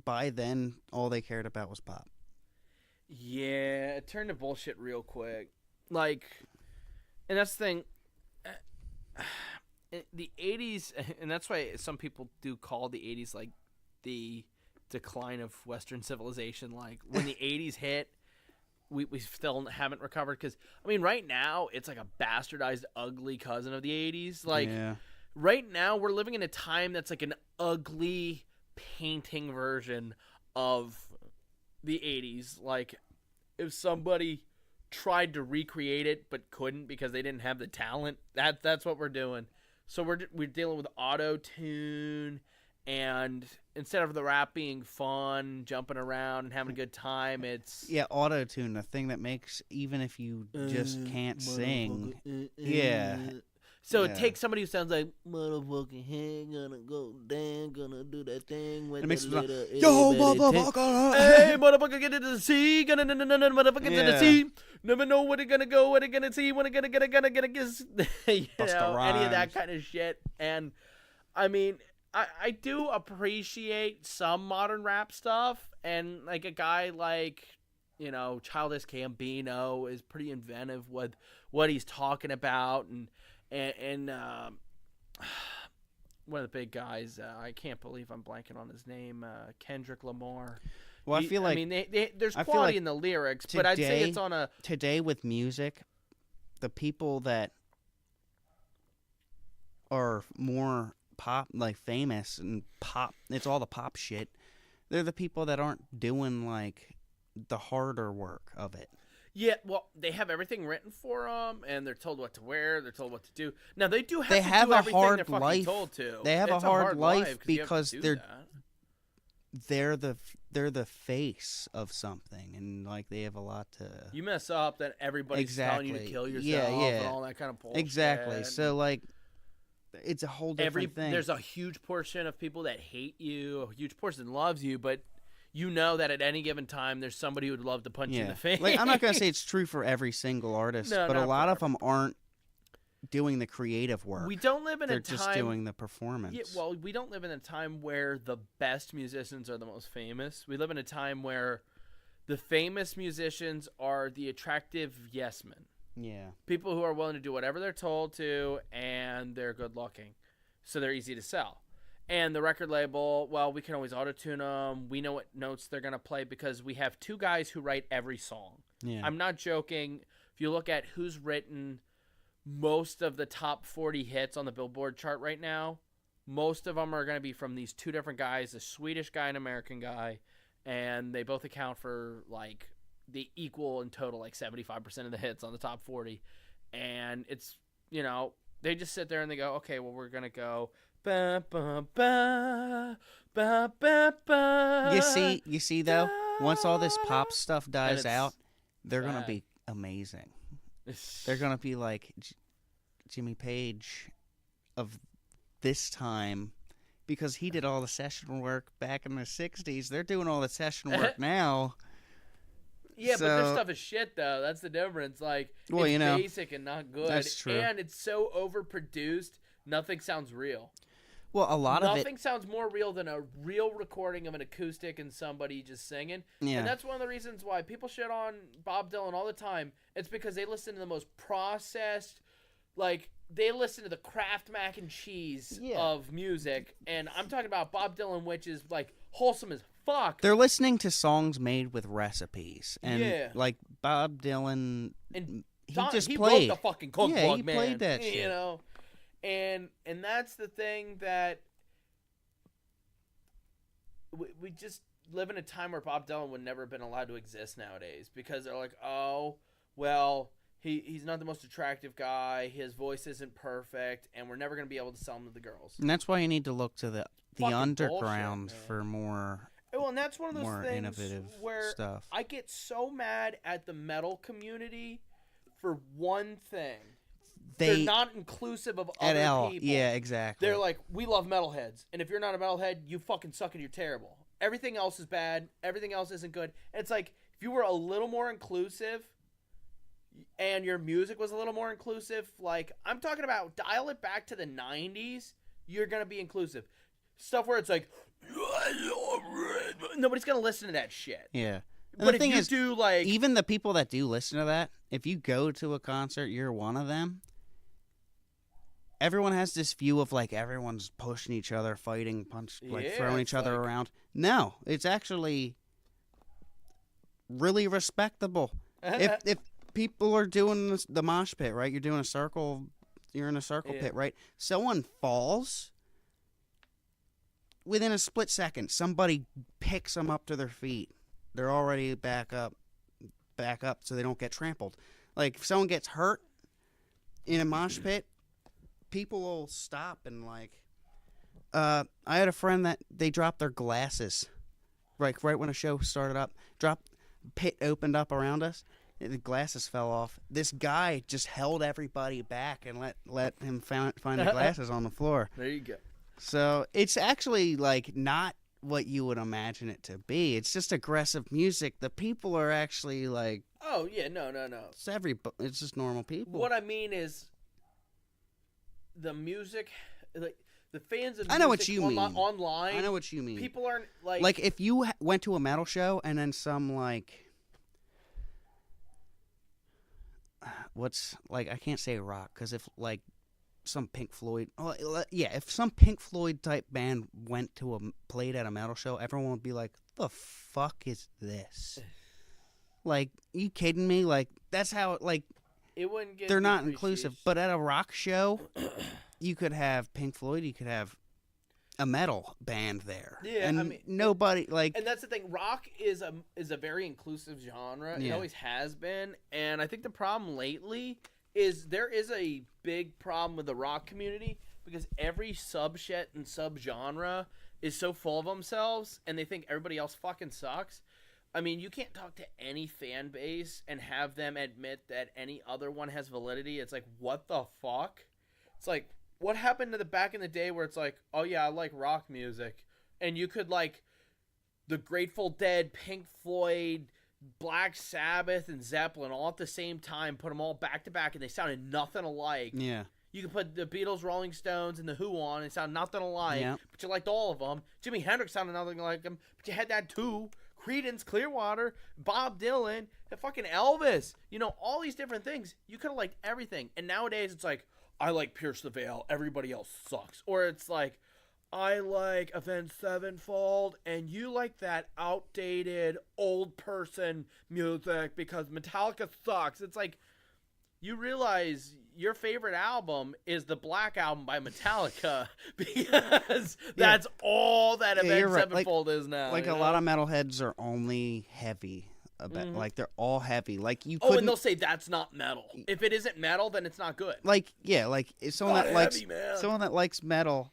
by then all they cared about was pop. Yeah, it turned to bullshit real quick. Like, and that's the thing. The 80s, and that's why some people do call the 80s like the decline of Western civilization. Like, when the 80s hit, we still haven't recovered. Because, I mean, right now, it's like a bastardized, ugly cousin of the 80s. Like, right now, we're living in a time that's like an ugly painting version of the 80s. Like, if somebody tried to recreate it but couldn't because they didn't have the talent, that's what we're doing. So we're dealing with auto-tune, and instead of the rap being fun, jumping around and having a good time, it's auto-tune, the thing that makes, even if you just can't sing, so it takes somebody who sounds like motherfucking head gonna go down, gonna do that thing with it makes the it little yo itty-bitty motherfucker, hey, motherfucker, get into the sea. Gonna motherfucker get to the sea. Never know where they're gonna go, where they're gonna see, when they're gonna get you know, any of that kind of shit. And I mean, I do appreciate some modern rap stuff, and like a guy like, you know, Childish Gambino is pretty inventive with what he's talking about, and one of the big guys, I can't believe I'm blanking on his name, Kendrick Lamar. Well, I feel like, I mean, there's I feel quality like in the lyrics, but I'd say it's on a today with music, the people that are more pop, like famous and pop, it's all the pop shit. They're the people that aren't doing like the harder work of it. Yeah, well, they have everything written for them, and they're told what to wear. They're told what to do. Now they do have They to have do a everything hard they're fucking life. told to. They have It's a hard life 'cause you have to because do they're that. they're they're the face of something, and like they have a lot to. You mess up, then everybody's telling you to kill yourself and all that kind of bullshit. Exactly. So like, it's a whole different thing. There's a huge portion of people that hate you. A huge portion loves you, but you know that at any given time, there's somebody who would love to punch you in the face. Like, I'm not gonna say it's true for every single artist, but a lot of them aren't doing the creative work. We don't live in They're a time... just doing the performance. Yeah, well, we don't live in a time where the best musicians are the most famous. We live in a time where the famous musicians are the attractive yes men. Yeah. People who are willing to do whatever they're told to, and they're good looking. So they're easy to sell. And the record label, well, we can always auto-tune them. We know what notes they're going to play because we have two guys who write every song. Yeah. I'm not joking. If you look at who's written most of the top 40 hits on the Billboard chart right now, most of them are going to be from these two different guys, a Swedish guy and an American guy, and they both account for like the equal in total, like 75% of the hits on the top 40. And it's, you know, they just sit there and they go, okay, well, we're going to go ba ba ba ba ba ba. You see though, once all this pop stuff dies out, they're going to be amazing. They're going to be like Jimmy Page of this time because he did all the session work back in the 60s. They're doing all the session work now. Yeah, but their stuff is shit, though. That's the difference. Like, well, it's you know, basic and not good. That's true. And it's so overproduced, nothing sounds real. Well, a lot of it... Nothing sounds more real than a real recording of an acoustic and somebody just singing. Yeah. And that's one of the reasons why people shit on Bob Dylan all the time. It's because they listen to the most processed, like, they listen to the Kraft mac and cheese of music. And I'm talking about Bob Dylan, which is, like, wholesome as fuck. They're listening to songs made with recipes. And, like, Bob Dylan, and he Don, just he played. wrote the fucking cookbook, yeah, he man. played that shit. You know? And that's the thing that we just live in a time where Bob Dylan would never have been allowed to exist nowadays because they're like, oh, well, he's not the most attractive guy, his voice isn't perfect, and we're never going to be able to sell him to the girls. And that's why you need to look to the underground bullshit, for more. Well, and that's one of those more things innovative where stuff. I get so mad at the metal community for one thing. They're not inclusive of other people. Yeah, exactly. They're like, we love metalheads, and if you're not a metalhead, you fucking suck and you're terrible. Everything else is bad. Everything else isn't good. And it's like, if you were a little more inclusive and your music was a little more inclusive, like, I'm talking about dial it back to the 90s, you're going to be inclusive. Stuff where it's like, nobody's going to listen to that shit. Yeah. But if you do, like... Even the people that do listen to that, if you go to a concert, you're one of them, everyone has this view of, like, everyone's pushing each other, fighting, throwing each other around. No, it's actually really respectable. If people are doing the mosh pit, right? You're doing a circle, you're in a circle pit, right? Someone falls, within a split second, somebody picks them up to their feet. They're already back up so they don't get trampled. Like, if someone gets hurt in a mosh pit, people will stop and, like... I had a friend that they dropped their glasses. Right when a show started up. Pit opened up around us. The glasses fell off. This guy just held everybody back and let him find the glasses on the floor. There you go. So, it's actually, like, not what you would imagine it to be. It's just aggressive music. The people are actually like, oh yeah, no. It's just normal people. What I mean is, the music, like the fans of music I know what you mean. Online. I know what you mean. People aren't like if you went to a metal show and then some like, what's like I can't say rock because if like. Some Pink Floyd, if some Pink Floyd type band played at a metal show, everyone would be like, "The fuck is this?" Like, you kidding me? Like, that's how like it wouldn't get. They're not inclusive, but at a rock show, you could have Pink Floyd, you could have a metal band there. Yeah, and I mean, nobody like. And that's the thing. Rock is a very inclusive genre. It always has been, and I think the problem lately. There is a big problem with the rock community because every subset and subgenre is so full of themselves and they think everybody else fucking sucks. I mean, you can't talk to any fan base and have them admit that any other one has validity. It's like, what the fuck? It's like, what happened to the back in the day where it's like, oh yeah, I like rock music. And you could like the Grateful Dead, Pink Floyd, Black Sabbath, and Zeppelin all at the same time, put them all back to back, and they sounded nothing alike. Yeah. You could put the Beatles, Rolling Stones, and the Who on, and sound nothing alike, Yeah. but you liked all of them. Jimi Hendrix sounded nothing like them, but you had that too. Creedence, Clearwater, Bob Dylan, and fucking Elvis. You know, all these different things. You could have liked everything. And nowadays, it's like, I like Pierce the Veil. Everybody else sucks. Or it's like, I like Avenged Sevenfold, and you like that outdated old person music because Metallica sucks. It's like, you realize your favorite album is the Black Album by Metallica because that's all that Avenged Sevenfold is now. Like, you a know? lot of metalheads are only heavy. Like, they're all heavy. Like, you Oh, couldn't... and they'll say that's not metal. If it isn't metal, then it's not good. Like, yeah, like, if someone Not that likes... heavy, man. Someone that likes metal,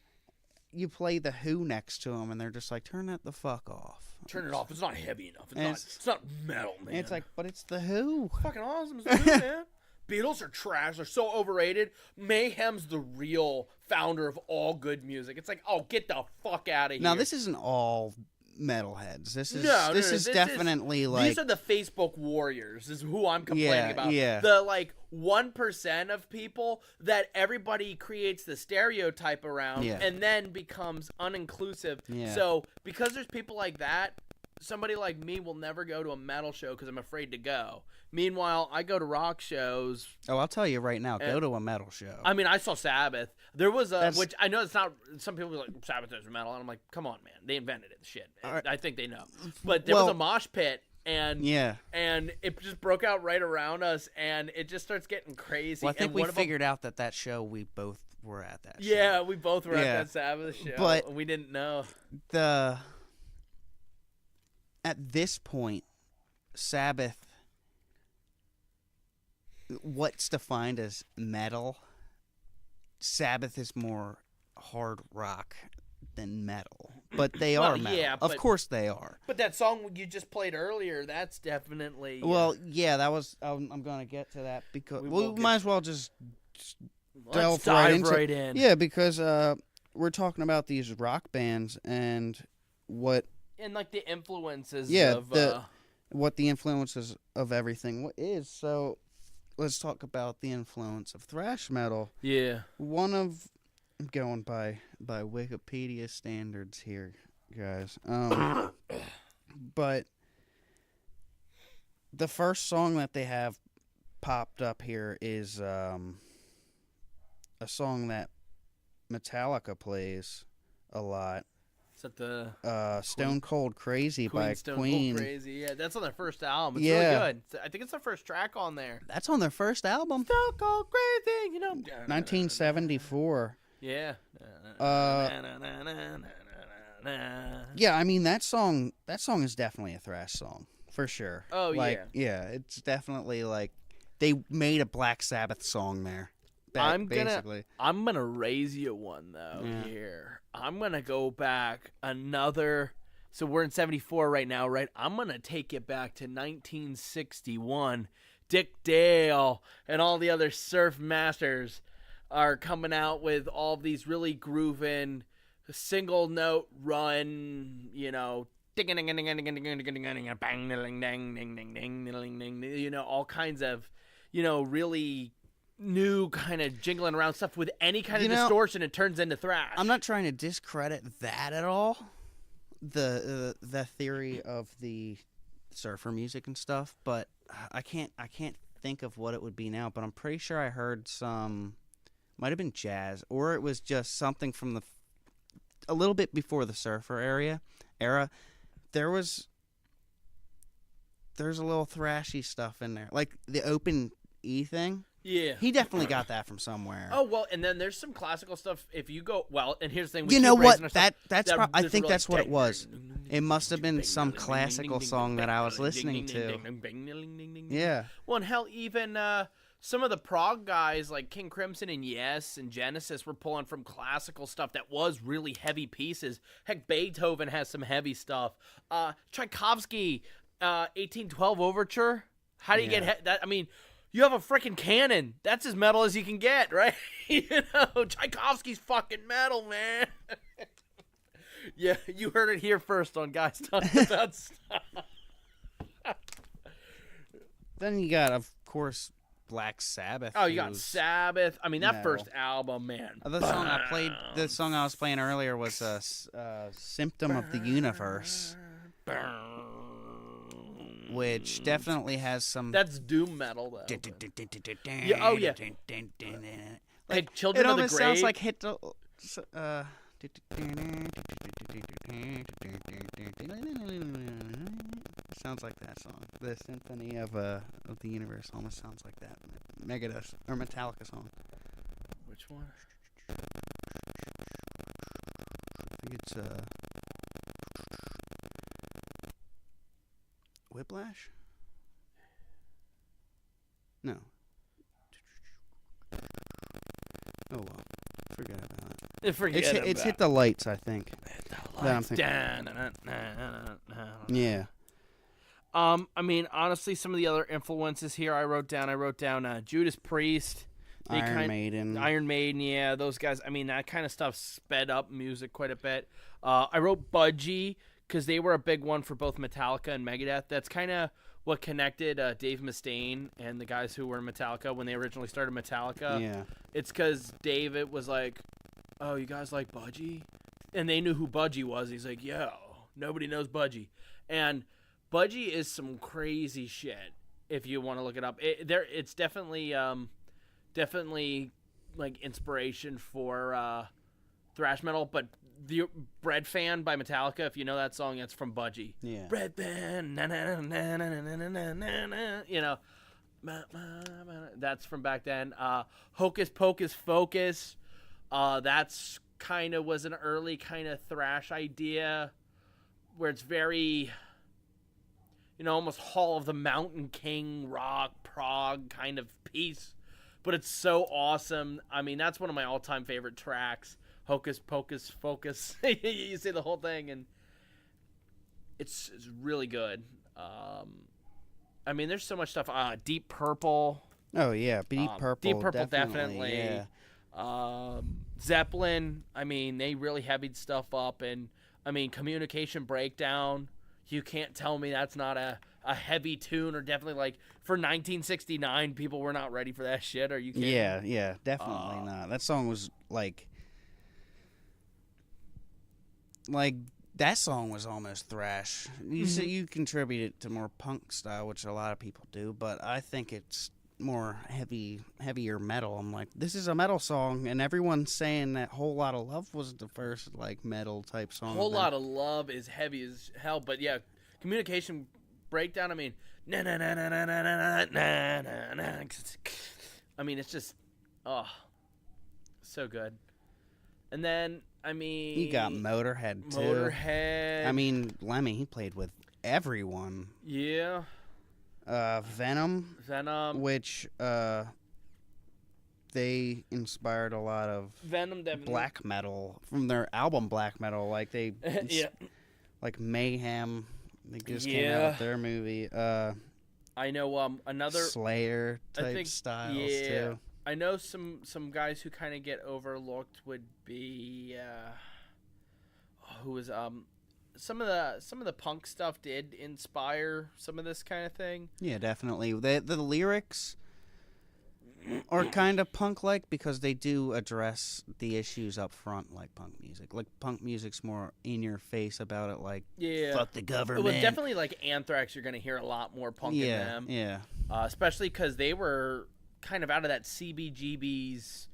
you play the Who next to them, and they're just like, turn that the fuck off. Turn it off. It's not heavy enough. It's not metal, man. And it's like, but it's the Who. It's fucking awesome. It's the Who, man. Beatles are trash. They're so overrated. Mayhem's the real founder of all good music. It's like, oh, get the fuck out of here. Now, this isn't all metalheads. This is This definitely like... These are the Facebook warriors is who I'm complaining about. Yeah. The like 1% of people that everybody creates the stereotype around and then becomes uninclusive. Yeah. So because there's people like that, somebody like me will never go to a metal show because I'm afraid to go. Meanwhile, I go to rock shows. Oh, I'll tell you right now, go to a metal show. I mean, I saw Sabbath. There was which I know it's not. Some people are like Sabbath is metal, and I'm like, come on, man, they invented it. Shit, Right. I think they know. But there was a mosh pit, and it just broke out right around us, and it just starts getting crazy. Well, I think and we figured out that show we both were at that. show. Yeah, we both were at that Sabbath show, but we didn't know. At this point, Sabbath, what's defined as metal, Sabbath is more hard rock than metal. But they are metal. Yeah, of course they are. But that song you just played earlier, that's definitely... Well, yeah, that was... I'm going to get to that because... We might as well just delve right in. Yeah, because we're talking about these rock bands and what... And like the influences of... what the influences of everything is. So let's talk about the influence of thrash metal. Yeah. I'm going by Wikipedia standards here, guys. But the first song that they have popped up here is a song that Metallica plays a lot. Is that the Stone Cold Crazy by Stone Queen? Cold Crazy, yeah, that's on their first album. It's really good. I think it's their first track on there. That's on their first album. Stone Cold Crazy, 1974. Yeah. Yeah, I mean that song is definitely a thrash song for sure. Oh yeah, it's definitely like they made a Black Sabbath song there. I'm gonna raise you one though here. I'm gonna go back another. So we're in 74 right now, right? I'm gonna take it back to 1961. Dick Dale and all the other surf masters are coming out with all these really grooving single note run, all kinds of, really new kind of jingling around stuff with any kind of distortion. It turns into thrash. I'm not trying to discredit that at all. The theory of the surfer music and stuff, but I can't think of what it would be now. But I'm pretty sure I heard might have been jazz, or it was just something from a little bit before the surfer era. There's a little thrashy stuff in there, like the open E thing. Yeah, he definitely got that from somewhere. Oh well, and then there's some classical stuff. If you go and here's the thing. You know what? I think that's what it was. It must have been some classical song that I was listening to. Yeah. Well, and hell, even some of the prog guys like King Crimson and Yes and Genesis were pulling from classical stuff that was really heavy pieces. Heck, Beethoven has some heavy stuff. Tchaikovsky, 1812 Overture. How do you get that? I mean, you have a freaking cannon. That's as metal as you can get, right? Tchaikovsky's fucking metal, man. Yeah, you heard it here first on Guys Talking About Stuff. Then you got, of course, Black Sabbath. Oh, you got Sabbath. I mean, that metal. first album, man. The song I was playing earlier was Symptom of the Universe, which definitely has some... That's doom metal, though. Yeah, oh, yeah. Like Children of the Grave. It almost sounds like hit... sounds like that song. The Symphony of the Universe almost sounds like that Megadeth or Metallica song. Which one? I think it's Whiplash? No. Oh well. Forget about it. It's Hit the Lights, I think. Yeah. I mean, honestly, some of the other influences here I wrote down Judas Priest, Iron Maiden, yeah, those guys. I mean, that kind of stuff sped up music quite a bit. I wrote Budgie because they were a big one for both Metallica and Megadeth. That's kind of what connected Dave Mustaine and the guys who were in Metallica when they originally started Metallica. Yeah. It's because David was like, "Oh, you guys like Budgie?" And they knew who Budgie was. He's like, "Yo, nobody knows Budgie." And Budgie is some crazy shit. If you want to look it up, it's definitely like inspiration for thrash metal. But the Bread Fan by Metallica, if you know that song, it's from Budgie. Yeah. Bread Fan, na na na na na na na na na. You know, that's from back then. Hocus Pocus Focus. That's kind of was an early kind of thrash idea where it's very, almost Hall of the Mountain King rock prog kind of piece, but it's so awesome. I mean, that's one of my all-time favorite tracks. Hocus Pocus Focus. You say the whole thing, and it's really good. I mean, there's so much stuff. Deep Purple. Oh yeah, Deep Purple. Deep Purple definitely. Yeah. Zeppelin. I mean, they really heavied stuff up, and I mean, Communication Breakdown. You can't tell me that's not a heavy tune, or definitely like for 1969, people were not ready for that shit. Are you kidding? Yeah, definitely not. That song was like that song was almost thrash. You say you contribute it to more punk style, which a lot of people do, but I think it's more heavier metal. I'm like, this is a metal song, and everyone's saying that Whole Lot of Love was the first like metal type song. Whole Lot of Love is heavy as hell, but yeah, Communication Breakdown. I mean, na na na na na na na na na na. I mean, it's just so good. And then I mean, you got Motorhead too. Motorhead. I mean, Lemmy, he played with everyone. Yeah. Venom, which they inspired a lot of Venom black metal from their album Black Metal. Like they, like Mayhem. They just came out with their movie. I know another Slayer type styles too. I know some guys who kind of get overlooked would be who was some of the punk stuff did inspire some of this kind of thing. Yeah, definitely. The lyrics are kind of punk-like because they do address the issues up front like punk music. Like punk music's more in your face about it, like fuck the government. Well, definitely like Anthrax, you're going to hear a lot more punk in them. Yeah. Especially because they were kind of out of that CBGB's.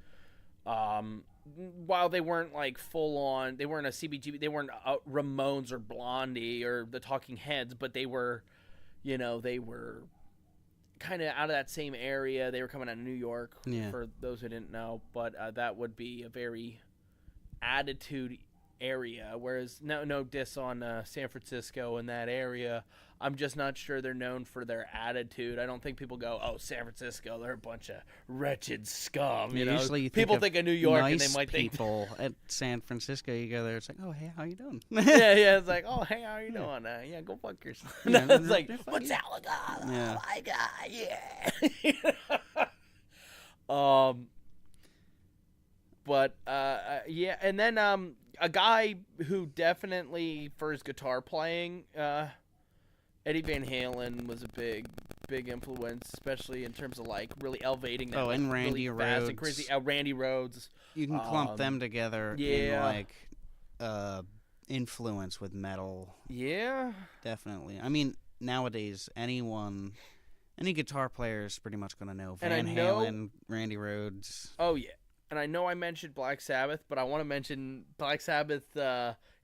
While they weren't like full on, they weren't a CBGB, they weren't Ramones or Blondie or the Talking Heads, but they were, they were kind of out of that same area. They were coming out of New York, for those who didn't know, but that would be a very attitude area. Whereas no diss on San Francisco and that area. I'm just not sure they're known for their attitude. I don't think people go, "Oh, San Francisco, they're a bunch of wretched scum." You know, usually people think of New York nice and they might think people at San Francisco. You go there, it's like, oh hey, how you doing? yeah, it's like, oh, hey, how are you doing? Yeah, go fuck yourself. Yeah, It's like, fuck you. Metallica, Yeah. oh my god, yeah. But yeah, and then a guy who definitely for his guitar playing, Eddie Van Halen was a big influence, especially in terms of like really elevating that. Oh, and like, Randy really fast Rhoads. and crazy. Randy Rhoads. You can clump them together in yeah. like influence with metal. Yeah. Definitely. I mean, nowadays any guitar player is pretty much gonna know And I Van know- Halen, Randy Rhoads. Oh yeah. And I know I mentioned Black Sabbath, but I want to mention Black Sabbath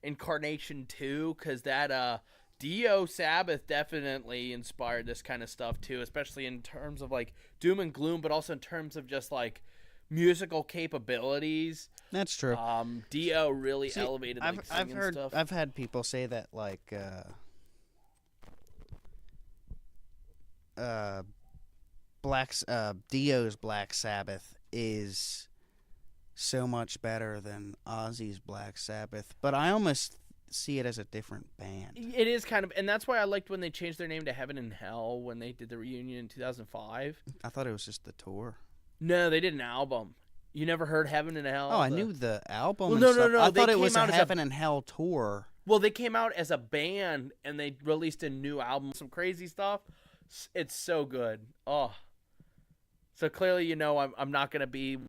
Incarnation 2, because that Dio Sabbath definitely inspired this kind of stuff too, especially in terms of like doom and gloom, but also in terms of just like musical capabilities. That's true. Dio really See, elevated like I've singing heard stuff. I've had people say that like Dio's Black Sabbath is so much better than Ozzy's Black Sabbath, but I almost see it as a different band. It is kind of, and that's why I liked when they changed their name to Heaven and Hell when they did the reunion in 2005. I thought it was just the tour. No, they did an album. You never heard Heaven and Hell? Oh, I knew the album. Well, and no, stuff. no, I they thought it came was a out as a- Heaven and Hell tour. Well, they came out as a band and they released a new album, some crazy stuff. It's so good. Oh, so clearly, you know, I'm not gonna be